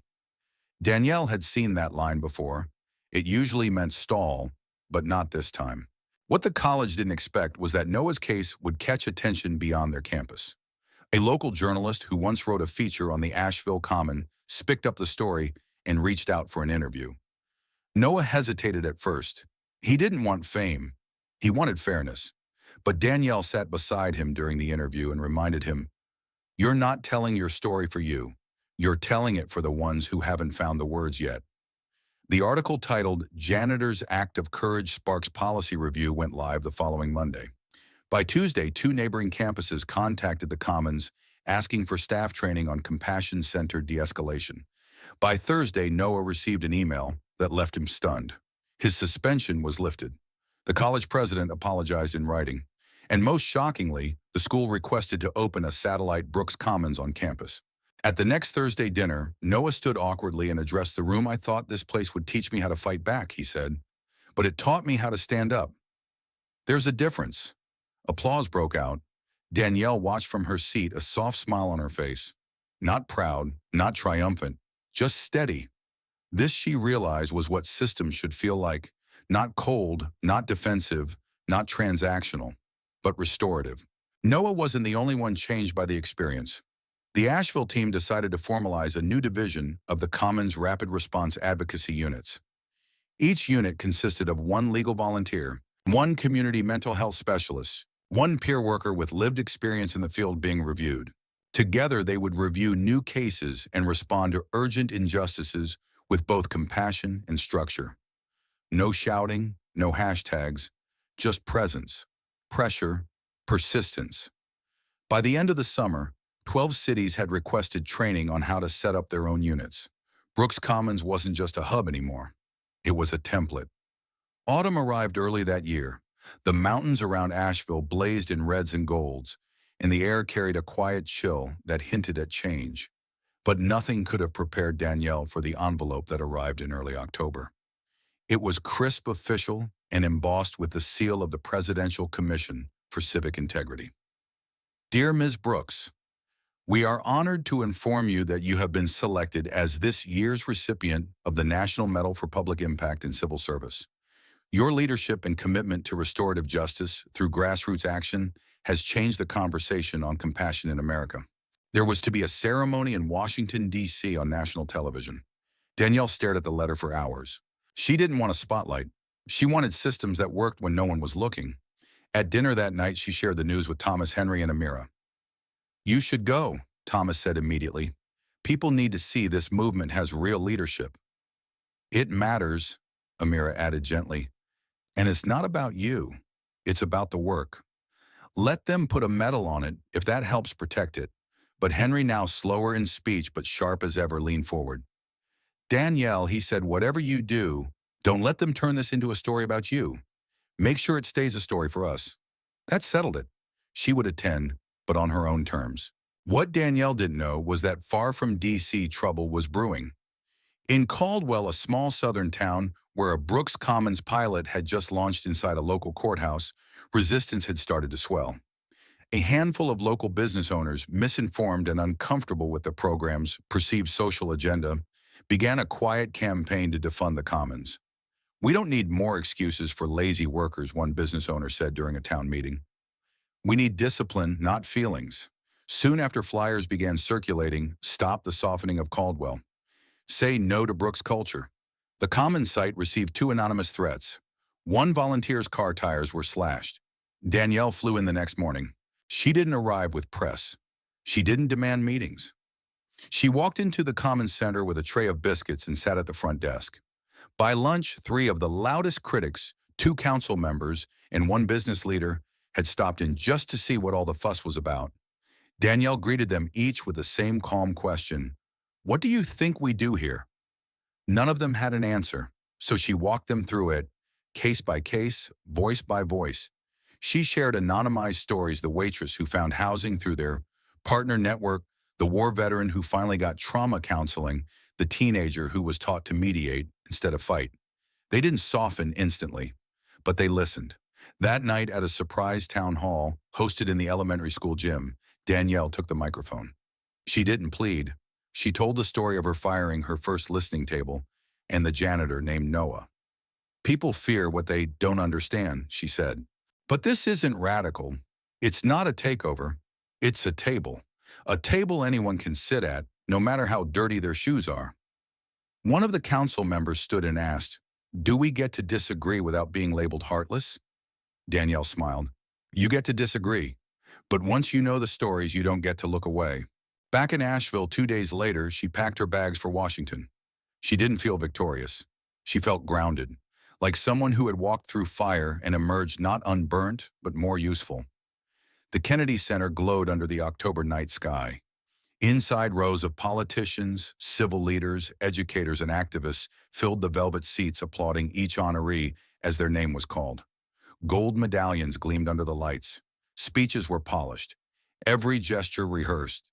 Danielle had seen that line before. It usually meant stall, but not this time. What the college didn't expect was that Noah's case would catch attention beyond their campus. A local journalist who once wrote a feature on the Asheville Common picked up the story and reached out for an interview. Noah hesitated at first. He didn't want fame. He wanted fairness. But Danielle sat beside him during the interview and reminded him, "You're not telling your story for you. You're telling it for the ones who haven't found the words yet." The article titled "Janitor's Act of Courage Sparks Policy Review" went live the following Monday. By Tuesday, 2 neighboring campuses contacted the Commons asking for staff training on compassion-centered de-escalation. By Thursday, Noah received an email that left him stunned. His suspension was lifted. The college president apologized in writing. And most shockingly, the school requested to open a satellite Brooks Commons on campus. At the next Thursday dinner, Noah stood awkwardly and addressed the room. "I thought this place would teach me how to fight back," he said. "But it taught me how to stand up. There's a difference." Applause broke out. Danielle watched from her seat, a soft smile on her face. Not proud, not triumphant, just steady. This, she realized, was what systems should feel like. Not cold, not defensive, not transactional, but restorative. Noah wasn't the only one changed by the experience. The Asheville team decided to formalize a new division of the Commons Rapid Response Advocacy Units. Each unit consisted of one legal volunteer, one community mental health specialist, one peer worker with lived experience in the field being reviewed. Together, they would review new cases and respond to urgent injustices with both compassion and structure. No shouting, no hashtags, just presence, pressure, persistence. By the end of the summer, 12 cities had requested training on how to set up their own units. Brooks Commons wasn't just a hub anymore. It was a template. Autumn arrived early that year. The mountains around Asheville blazed in reds and golds, and the air carried a quiet chill that hinted at change. But nothing could have prepared Danielle for the envelope that arrived in early October. It was crisp, official, and embossed with the seal of the Presidential Commission for Civic Integrity. Dear Ms. Brooks, we are honored to inform you that you have been selected as this year's recipient of the National Medal for Public Impact in Civil Service. Your leadership and commitment to restorative justice through grassroots action has changed the conversation on compassion in America. There was to be a ceremony in Washington, D.C. on national television. Danielle stared at the letter for hours. She didn't want a spotlight. She wanted systems that worked when no one was looking. At dinner that night, she shared the news with Thomas, Henry, and Amira. "You should go," Thomas said immediately. "People need to see this movement has real leadership." "It matters," Amira added gently. "And it's not about you. It's about the work. Let them put a medal on it if that helps protect it." But Henry, now slower in speech but sharp as ever, leaned forward. "Danielle," he said, "whatever you do, don't let them turn this into a story about you. Make sure it stays a story for us." That settled it. She would attend, but on her own terms. What Danielle didn't know was that far from D.C., trouble was brewing. In Caldwell, a small southern town where a Brooks Commons pilot had just launched inside a local courthouse, resistance had started to swell. A handful of local business owners, misinformed and uncomfortable with the program's perceived social agenda, began a quiet campaign to defund the Commons. We don't need more excuses for lazy workers, one business owner said during a town meeting. We need discipline, not feelings. Soon after flyers began circulating, "Stop the softening of Caldwell. Say no to Brooks culture." The Commons site received 2 anonymous threats. One volunteer's car tires were slashed. Danielle flew in the next morning. She didn't arrive with press. She didn't demand meetings. She walked into the Commons Center with a tray of biscuits and sat at the front desk. By lunch, 3 of the loudest critics, 2 council members, and 1 business leader had stopped in just to see what all the fuss was about. Danielle greeted them each with the same calm question: "What do you think we do here?" None of them had an answer, so she walked them through it, case by case, voice by voice. She shared anonymized stories: the waitress who found housing through their partner network, the war veteran who finally got trauma counseling, the teenager who was taught to mediate instead of fight. They didn't soften instantly, but they listened. That night at a surprise town hall hosted in the elementary school gym, Danielle took the microphone. She didn't plead. She told the story of her firing her first listening table and the janitor named Noah. "People fear what they don't understand," she said. "But this isn't radical. It's not a takeover. It's a table. A table anyone can sit at, no matter how dirty their shoes are." One of the council members stood and asked, "Do we get to disagree without being labeled heartless?" Danielle smiled. "You get to disagree, but once you know the stories, you don't get to look away." Back in Asheville 2 days later, she packed her bags for Washington. She didn't feel victorious. She felt grounded, like someone who had walked through fire and emerged not unburnt, but more useful. The Kennedy Center glowed under the October night sky. Inside, rows of politicians, civil leaders, educators, and activists filled the velvet seats, applauding each honoree as their name was called. Gold medallions gleamed under the lights. Speeches were polished, every gesture rehearsed.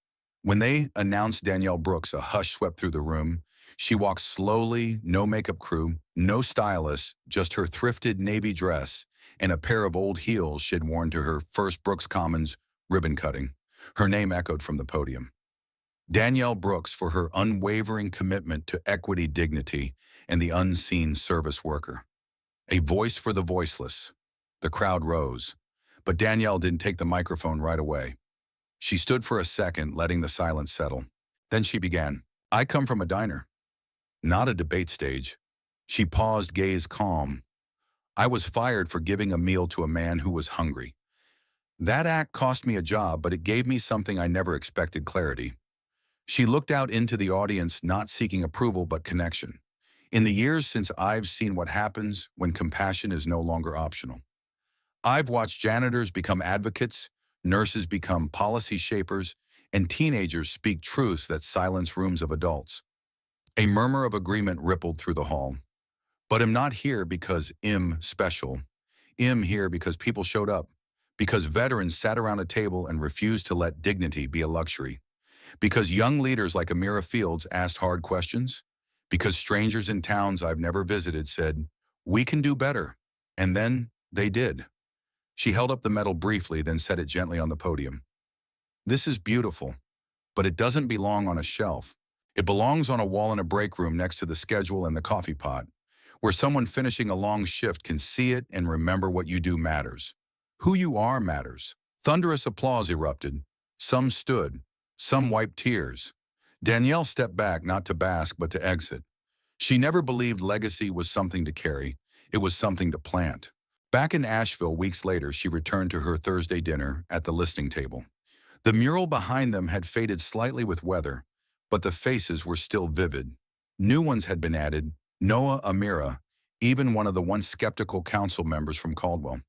When they announced Danielle Brooks, a hush swept through the room. She walked slowly, no makeup crew, no stylist, just her thrifted navy dress and a pair of old heels she'd worn to her first Brooks Commons ribbon cutting. Her name echoed from the podium. Danielle Brooks, for her unwavering commitment to equity, dignity, and the unseen service worker. A voice for the voiceless. The crowd rose, but Danielle didn't take the microphone right away. She stood for a second, letting the silence settle. Then she began. "I come from a diner, not a debate stage." She paused, gaze calm. "I was fired for giving a meal to a man who was hungry. That act cost me a job, but it gave me something I never expected: clarity." She looked out into the audience, not seeking approval but connection. "In the years since, I've seen what happens when compassion is no longer optional. I've watched janitors become advocates, nurses become policy shapers, and teenagers speak truths that silence rooms of adults." A murmur of agreement rippled through the hall. "But I'm not here because I'm special. I'm here because people showed up, because veterans sat around a table and refused to let dignity be a luxury, because young leaders like Amira Fields asked hard questions, because strangers in towns I've never visited said, 'We can do better.' And then they did." She held up the medal briefly, then set it gently on the podium. "This is beautiful, but it doesn't belong on a shelf. It belongs on a wall in a break room next to the schedule and the coffee pot, where someone finishing a long shift can see it and remember what you do matters. Who you are matters." Thunderous applause erupted. Some stood, some wiped tears. Danielle stepped back, not to bask, but to exit. She never believed legacy was something to carry. It was something to plant. Back in Asheville weeks later, she returned to her Thursday dinner at the listening table. The mural behind them had faded slightly with weather, but the faces were still vivid. New ones had been added: Noah, Amira, even one of the once skeptical council members from Caldwell.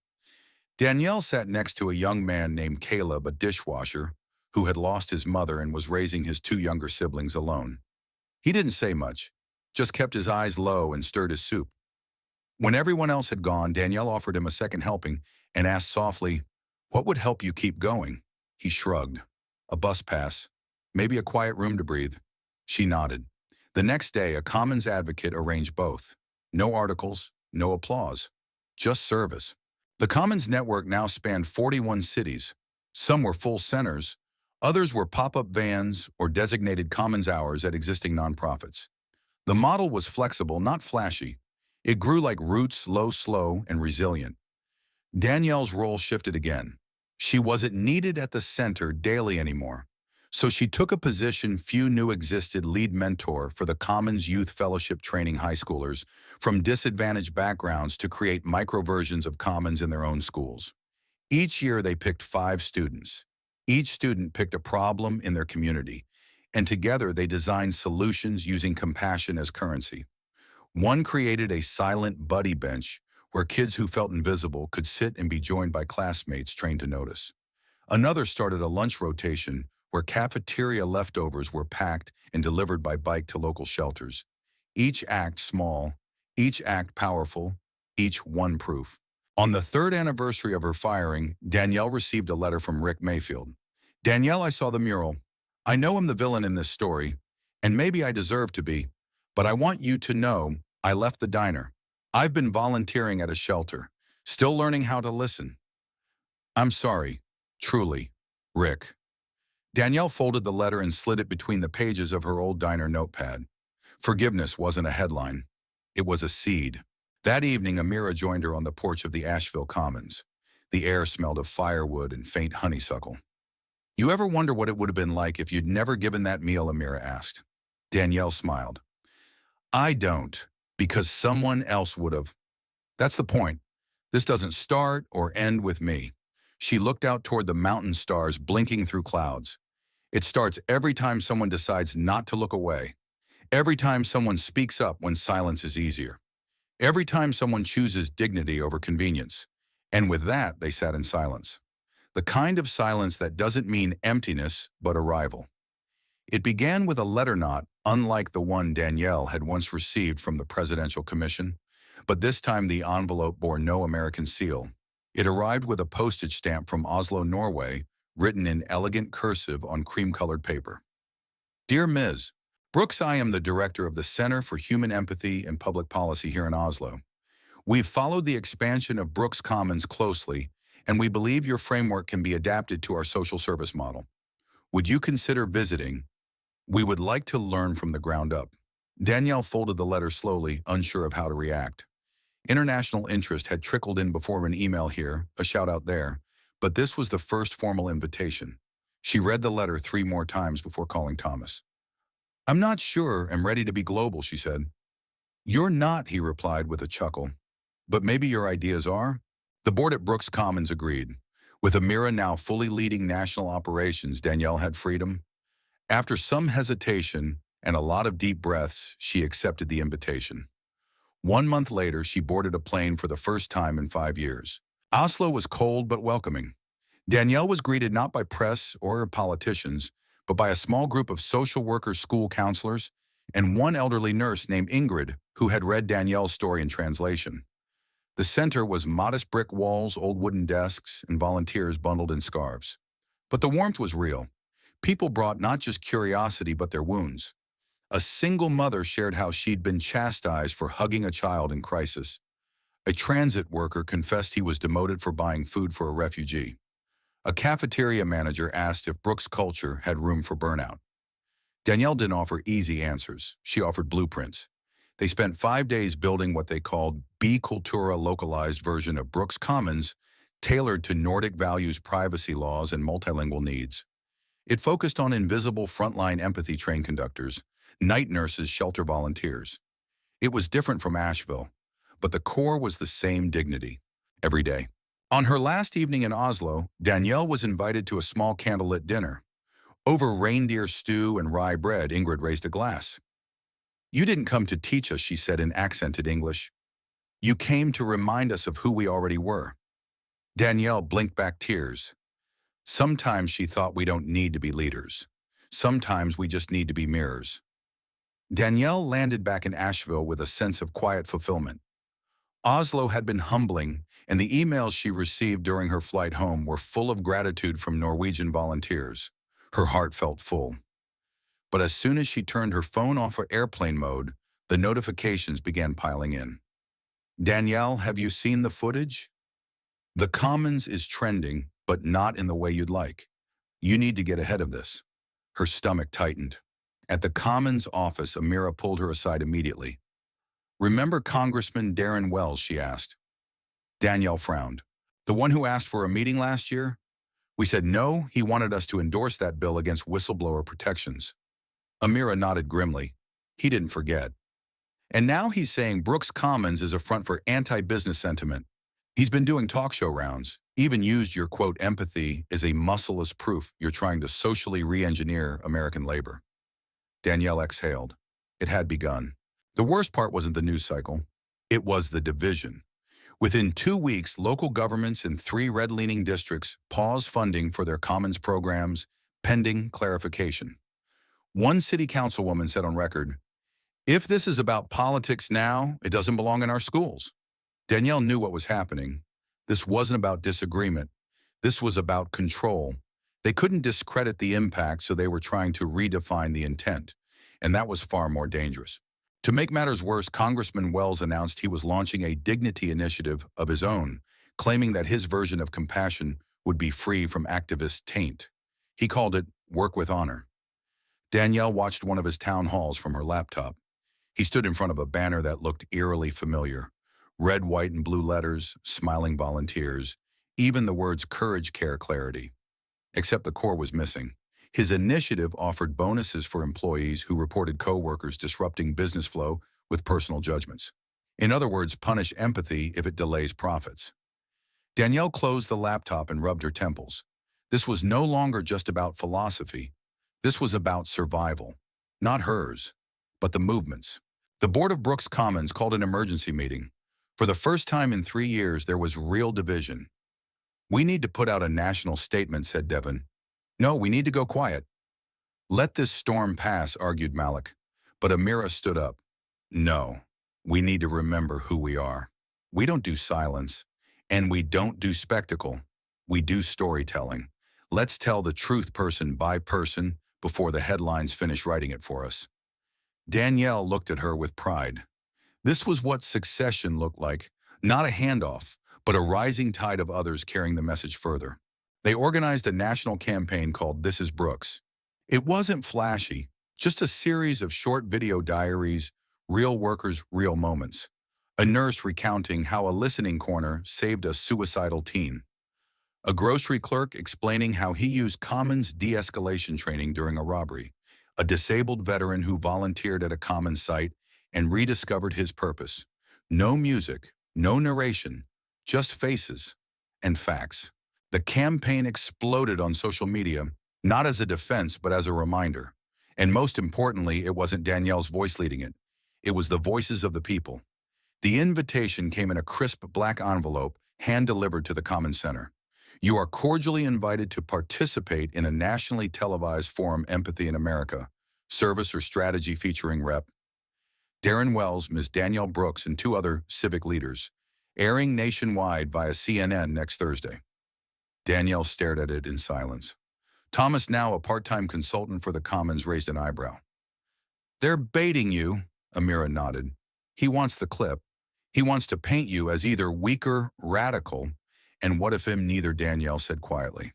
Danielle sat next to a young man named Caleb, a dishwasher, who had lost his mother and was raising his 2 younger siblings alone. He didn't say much, just kept his eyes low and stirred his soup. When everyone else had gone, Danielle offered him a second helping and asked softly, "What would help you keep going?" He shrugged. "A bus pass. Maybe a quiet room to breathe." She nodded. The next day, a Commons advocate arranged both. No articles, no applause, just service. The Commons network now spanned 41 cities. Some were full centers. Others were pop-up vans or designated Commons hours at existing nonprofits. The model was flexible, not flashy. It grew like roots, low, slow, and resilient. Danielle's role shifted again. She wasn't needed at the center daily anymore. So she took a position few knew existed: lead mentor for the Commons Youth Fellowship, training high schoolers from disadvantaged backgrounds to create micro versions of Commons in their own schools. Each year they picked 5 students. Each student picked a problem in their community, and together they designed solutions using compassion as currency. One created a silent buddy bench where kids who felt invisible could sit and be joined by classmates trained to notice. Another started a lunch rotation where cafeteria leftovers were packed and delivered by bike to local shelters. Each act small, each act powerful, each one proof. On the 3rd anniversary of her firing, Danielle received a letter from Rick Mayfield. "Danielle, I saw the mural. I know I'm the villain in this story, and maybe I deserve to be, but I want you to know I left the diner. I've been volunteering at a shelter, still learning how to listen. I'm sorry, truly, Rick." Danielle folded the letter and slid it between the pages of her old diner notepad. Forgiveness wasn't a headline. It was a seed. That evening, Amira joined her on the porch of the Asheville Commons. The air smelled of firewood and faint honeysuckle. "You ever wonder what it would have been like if you'd never given that meal?" Amira asked. Danielle smiled. "I don't, because someone else would have. That's the point. This doesn't start or end with me." She looked out toward the mountain stars blinking through clouds. "It starts every time someone decides not to look away. Every time someone speaks up when silence is easier. Every time someone chooses dignity over convenience." And with that, they sat in silence. The kind of silence that doesn't mean emptiness, but arrival. It began with a letter knot, unlike the one Danielle had once received from the Presidential Commission, but this time the envelope bore no American seal. It arrived with a postage stamp from Oslo, Norway, written in elegant cursive on cream-colored paper. "Dear Ms. Brooks, I am the director of the Center for Human Empathy and Public Policy here in Oslo. We've followed the expansion of Brooks Commons closely, and we believe your framework can be adapted to our social service model. Would you consider visiting? We would like to learn from the ground up." Danielle folded the letter slowly, unsure of how to react. International interest had trickled in before: an email here, a shout-out there, but this was the first formal invitation. She read the letter 3 more times before calling Thomas. "I'm not sure I'm ready to be global," she said. "You're not," he replied with a chuckle. "But maybe your ideas are?" The board at Brooks Commons agreed. With Amira now fully leading national operations, Danielle had freedom. After some hesitation and a lot of deep breaths, she accepted the invitation. 1 month later, she boarded a plane for the first time in 5 years. Oslo was cold but welcoming. Danielle was greeted not by press or politicians, but by a small group of social workers, school counselors, and one elderly nurse named Ingrid, who had read Danielle's story in translation. The center was modest brick walls, old wooden desks, and volunteers bundled in scarves. But the warmth was real. People brought not just curiosity, but their wounds. A single mother shared how she'd been chastised for hugging a child in crisis. A transit worker confessed he was demoted for buying food for a refugee. A cafeteria manager asked if Brooks' culture had room for burnout. Danielle didn't offer easy answers. She offered blueprints. They spent 5 days building what they called Bi-Kultura, localized version of Brooks Commons, tailored to Nordic values, privacy laws, and multilingual needs. It focused on invisible frontline empathy train conductors, night nurses, shelter volunteers. It was different from Asheville, but the core was the same: dignity, every day. On her last evening in Oslo, Danielle was invited to a small candlelit dinner. Over reindeer stew and rye bread, Ingrid raised a glass. "You didn't come to teach us," she said in accented English. "You came to remind us of who we already were." Danielle blinked back tears. Sometimes she thought we don't need to be leaders. Sometimes we just need to be mirrors. Danielle landed back in Asheville with a sense of quiet fulfillment. Oslo had been humbling, and the emails she received during her flight home were full of gratitude from Norwegian volunteers. Her heart felt full. But as soon as she turned her phone off for airplane mode, the notifications began piling in. "Danielle, have you seen the footage? The Commons is trending, but not in the way you'd like. You need to get ahead of this." Her stomach tightened. At the Commons office, Amira pulled her aside immediately. Remember Congressman Darren Wells, she asked. Danielle frowned. The one who asked for a meeting last year? We said no, he wanted us to endorse that bill against whistleblower protections. Amira nodded grimly. He didn't forget. And now he's saying Brooks Commons is a front for anti-business sentiment. He's been doing talk show rounds, even used your, quote, empathy as a muscleless proof you're trying to socially re-engineer American labor. Danielle exhaled. It had begun. The worst part wasn't the news cycle. It was the division. Within 2 weeks, local governments in 3 red-leaning districts paused funding for their commons programs, pending clarification. One city councilwoman said on record, "If this is about politics now, it doesn't belong in our schools." Danielle knew what was happening. This wasn't about disagreement. This was about control. They couldn't discredit the impact, so they were trying to redefine the intent. And that was far more dangerous. To make matters worse, Congressman Wells announced he was launching a dignity initiative of his own, claiming that his version of compassion would be free from activist taint. He called it Work with Honor. Danielle watched one of his town halls from her laptop. He stood in front of a banner that looked eerily familiar. Red, white, and blue letters, smiling volunteers, even the words courage, care, clarity. Except the core was missing. His initiative offered bonuses for employees who reported co-workers disrupting business flow with personal judgments. In other words, punish empathy if it delays profits. Danielle closed the laptop and rubbed her temples. This was no longer just about philosophy. This was about survival. Not hers, but the movement's. The board of Brooks Commons called an emergency meeting. For the first time in 3 years, there was real division. "We need to put out a national statement," said Devon. "No, we need to go quiet." "Let this storm pass," argued Malik. But Amira stood up. "No, we need to remember who we are. We don't do silence, and we don't do spectacle. We do storytelling. Let's tell the truth person by person before the headlines finish writing it for us." Danielle looked at her with pride. This was what succession looked like, not a handoff, but a rising tide of others carrying the message further. They organized a national campaign called This Is Brooks. It wasn't flashy, just a series of short video diaries, real workers, real moments. A nurse recounting how a listening corner saved a suicidal teen. A grocery clerk explaining how he used Commons de-escalation training during a robbery. A disabled veteran who volunteered at a Commons site and rediscovered his purpose. No music, no narration, just faces and facts. The campaign exploded on social media, not as a defense, but as a reminder. And most importantly, it wasn't Danielle's voice leading it. It was the voices of the people. The invitation came in a crisp black envelope, hand-delivered to the Commons Center. "You are cordially invited to participate in a nationally televised forum, Empathy in America, service or strategy featuring Rep. Darren Wells, Ms. Danielle Brooks, and 2 other civic leaders, airing nationwide via CNN next Thursday." Danielle stared at it in silence. Thomas, now a part-time consultant for the Commons, raised an eyebrow. "They're baiting you," Amira nodded. "He wants the clip. He wants to paint you as either weaker, radical, and what if him neither," Danielle said quietly.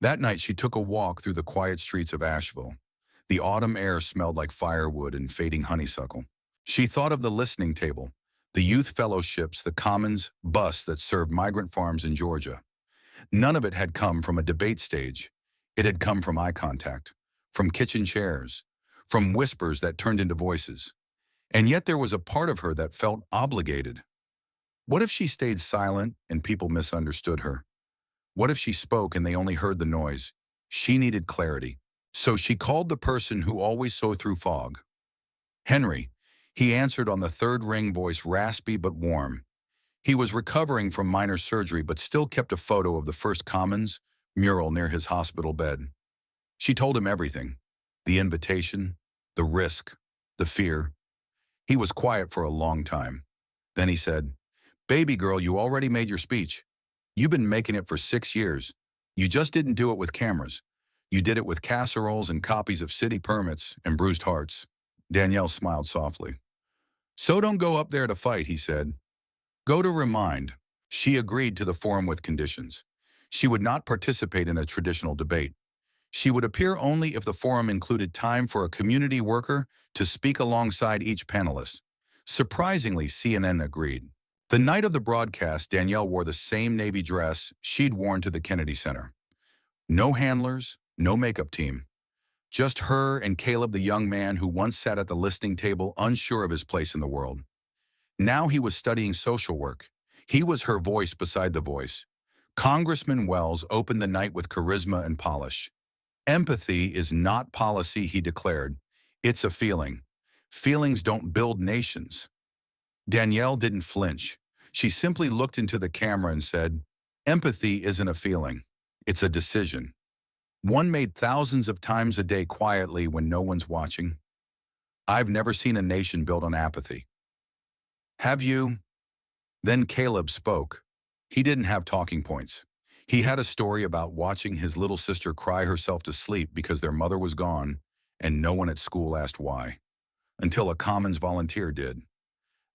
That night she took a walk through the quiet streets of Asheville. The autumn air smelled like firewood and fading honeysuckle. She thought of the listening table, the youth fellowships, the Commons bus that served migrant farms in Georgia. None of it had come from a debate stage. It had come from eye contact, from kitchen chairs, from whispers that turned into voices. And yet there was a part of her that felt obligated. What if she stayed silent and people misunderstood her? What if she spoke and they only heard the noise? She needed clarity. So she called the person who always saw through fog. "Henry." He answered on the third ring, voice raspy but warm. He was recovering from minor surgery but still kept a photo of the first Commons mural near his hospital bed. She told him everything. The invitation, the risk, the fear. He was quiet for a long time. Then he said, "Baby girl, you already made your speech. You've been making it for 6 years. You just didn't do it with cameras. You did it with casseroles and copies of city permits and bruised hearts." Danielle smiled softly. "So don't go up there to fight," he said. "Go to remind." She agreed to the forum with conditions. She would not participate in a traditional debate. She would appear only if the forum included time for a community worker to speak alongside each panelist. Surprisingly, CNN agreed. The night of the broadcast, Danielle wore the same navy dress she'd worn to the Kennedy Center. No handlers, no makeup team. Just her and Caleb, the young man who once sat at the listening table unsure of his place in the world. Now he was studying social work. He was her voice beside the voice. Congressman Wells opened the night with charisma and polish. Empathy is not policy, he declared. It's a feeling. Feelings don't build nations. Danielle didn't flinch. She simply looked into the camera and said, empathy isn't a feeling. It's a decision. One made thousands of times a day quietly when no one's watching. I've never seen a nation built on apathy. Have you? Then Caleb spoke. He didn't have talking points. He had a story about watching his little sister cry herself to sleep because their mother was gone and no one at school asked why, until a Commons volunteer did.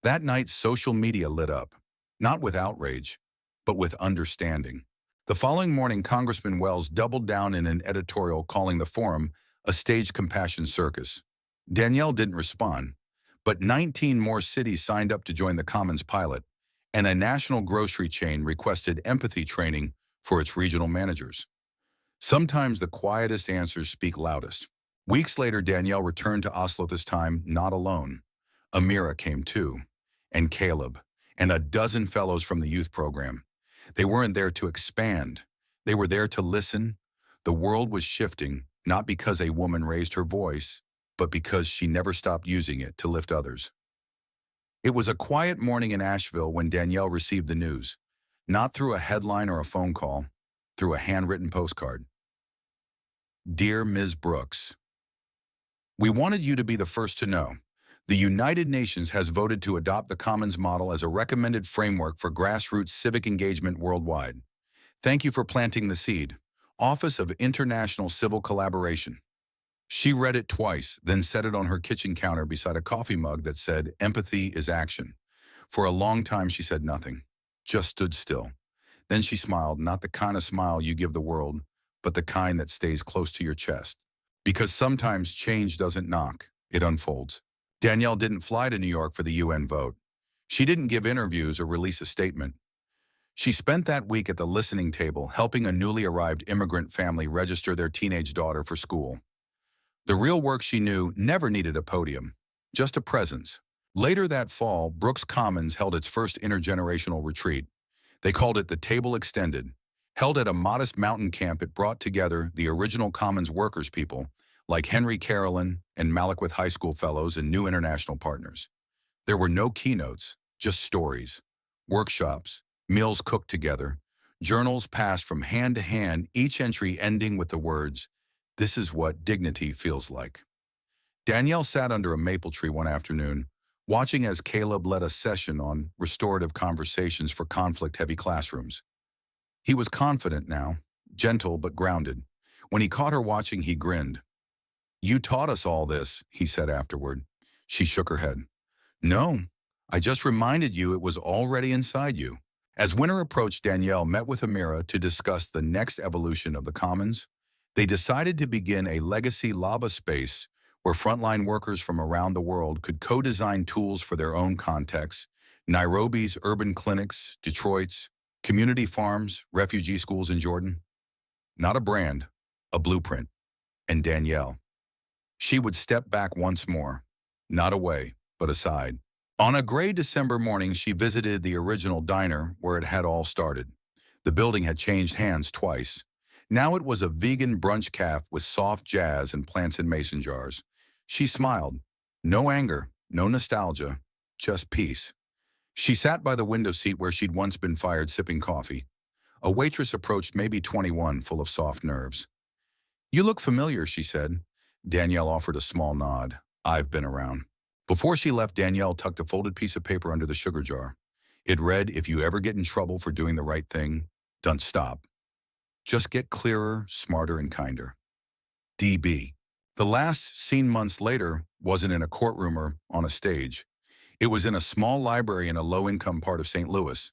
That night, social media lit up, not with outrage, but with understanding. The following morning, Congressman Wells doubled down in an editorial calling the forum a staged compassion circus. Danielle didn't respond, but 19 more cities signed up to join the Commons pilot, and a national grocery chain requested empathy training for its regional managers. Sometimes the quietest answers speak loudest. Weeks later, Danielle returned to Oslo, this time not alone. Amira came too, and Caleb, and a dozen fellows from the youth program. They weren't there to expand. They were there to listen. The world was shifting, not because a woman raised her voice, but because she never stopped using it to lift others. It was a quiet morning in Asheville when Danielle received the news, not through a headline or a phone call, through a handwritten postcard. Dear Ms. Brooks, we wanted you to be the first to know. The United Nations has voted to adopt the Commons model as a recommended framework for grassroots civic engagement worldwide. Thank you for planting the seed. Office of International Civil Collaboration. She read it twice, then set it on her kitchen counter beside a coffee mug that said, empathy is action. For a long time, she said nothing, just stood still. Then she smiled, not the kind of smile you give the world, but the kind that stays close to your chest. Because sometimes change doesn't knock, it unfolds. Danielle didn't fly to New York for the UN vote. She didn't give interviews or release a statement. She spent that week at the listening table helping a newly arrived immigrant family register their teenage daughter for school. The real work, she knew, never needed a podium, just a presence. Later that fall, Brooks Commons held its first intergenerational retreat. They called it the Table Extended. Held at a modest mountain camp, it brought together the original Commons workers people, like Henry Carolyn and Malakwith High School fellows and new international partners. There were no keynotes, just stories, workshops, meals cooked together, journals passed from hand to hand, each entry ending with the words, "This is what dignity feels like." Danielle sat under a maple tree one afternoon, watching as Caleb led a session on restorative conversations for conflict-heavy classrooms. He was confident now, gentle but grounded. When he caught her watching, he grinned. "You taught us all this," he said afterward. She shook her head. "No, I just reminded you it was already inside you." As winter approached, Danielle met with Amira to discuss the next evolution of the Commons. They decided to begin a legacy lava space where frontline workers from around the world could co-design tools for their own contexts. Nairobi's urban clinics, Detroit's, community farms, refugee schools in Jordan. Not a brand, a blueprint. And Danielle. She would step back once more, not away, but aside. On a gray December morning, she visited the original diner where it had all started. The building had changed hands twice. Now it was a vegan brunch cafe with soft jazz and plants in mason jars. She smiled. No anger, no nostalgia, just peace. She sat by the window seat where she'd once been fired, sipping coffee. A waitress approached, maybe 21, full of soft nerves. "You look familiar," she said. Danielle offered a small nod. "I've been around." Before she left, Danielle tucked a folded piece of paper under the sugar jar. It read, "If you ever get in trouble for doing the right thing, don't stop. Just get clearer, smarter, and kinder. DB." The last scene months later wasn't in a courtroom or on a stage. It was in a small library in a low-income part of St. Louis.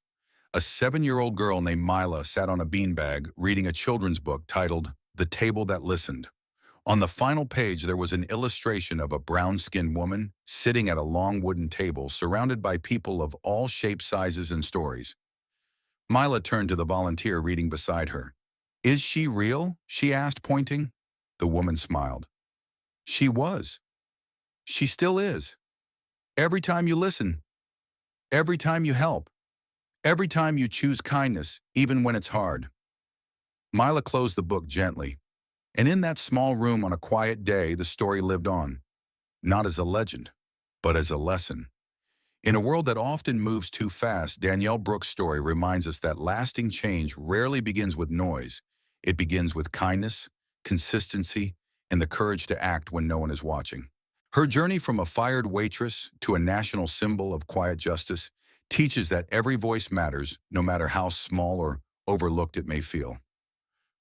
A 7-year-old girl named Mila sat on a beanbag reading a children's book titled The Table That Listened. On the final page, there was an illustration of a brown-skinned woman sitting at a long wooden table surrounded by people of all shapes, sizes, and stories. Mila turned to the volunteer reading beside her. "Is she real?" she asked, pointing. The woman smiled. "She was. She still is. Every time you listen, every time you help, every time you choose kindness, even when it's hard." Mila closed the book gently, and in that small room on a quiet day, the story lived on, not as a legend, but as a lesson. In a world that often moves too fast, Danielle Brooks' story reminds us that lasting change rarely begins with noise. It begins with kindness, consistency, and the courage to act when no one is watching. Her journey from a fired waitress to a national symbol of quiet justice teaches that every voice matters, no matter how small or overlooked it may feel.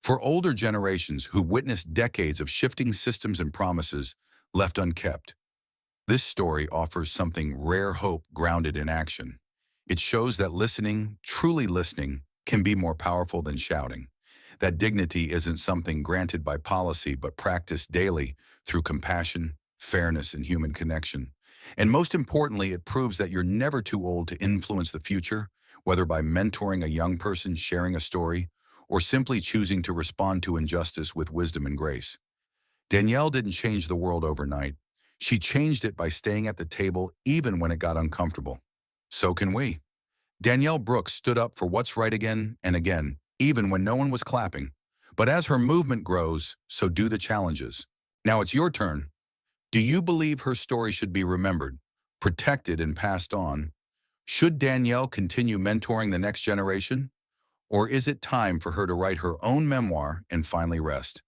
For older generations who witnessed decades of shifting systems and promises left unkept, this story offers something rare: hope grounded in action. It shows that listening, truly listening, can be more powerful than shouting. That dignity isn't something granted by policy, but practiced daily through compassion, fairness, and human connection. And most importantly, it proves that you're never too old to influence the future, whether by mentoring a young person, sharing a story, or simply choosing to respond to injustice with wisdom and grace. Danielle didn't change the world overnight. She changed it by staying at the table even when it got uncomfortable. So can we. Danielle Brooks stood up for what's right again and again, even when no one was clapping. But as her movement grows, so do the challenges. Now it's your turn. Do you believe her story should be remembered, protected, and passed on? Should Danielle continue mentoring the next generation? Or is it time for her to write her own memoir and finally rest?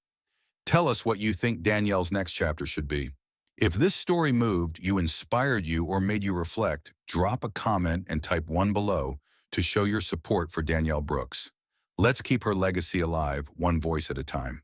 Tell us what you think Danielle's next chapter should be. If this story moved you, inspired you, or made you reflect, drop a comment and type 1 below to show your support for Danielle Brooks. Let's keep her legacy alive, one voice at a time.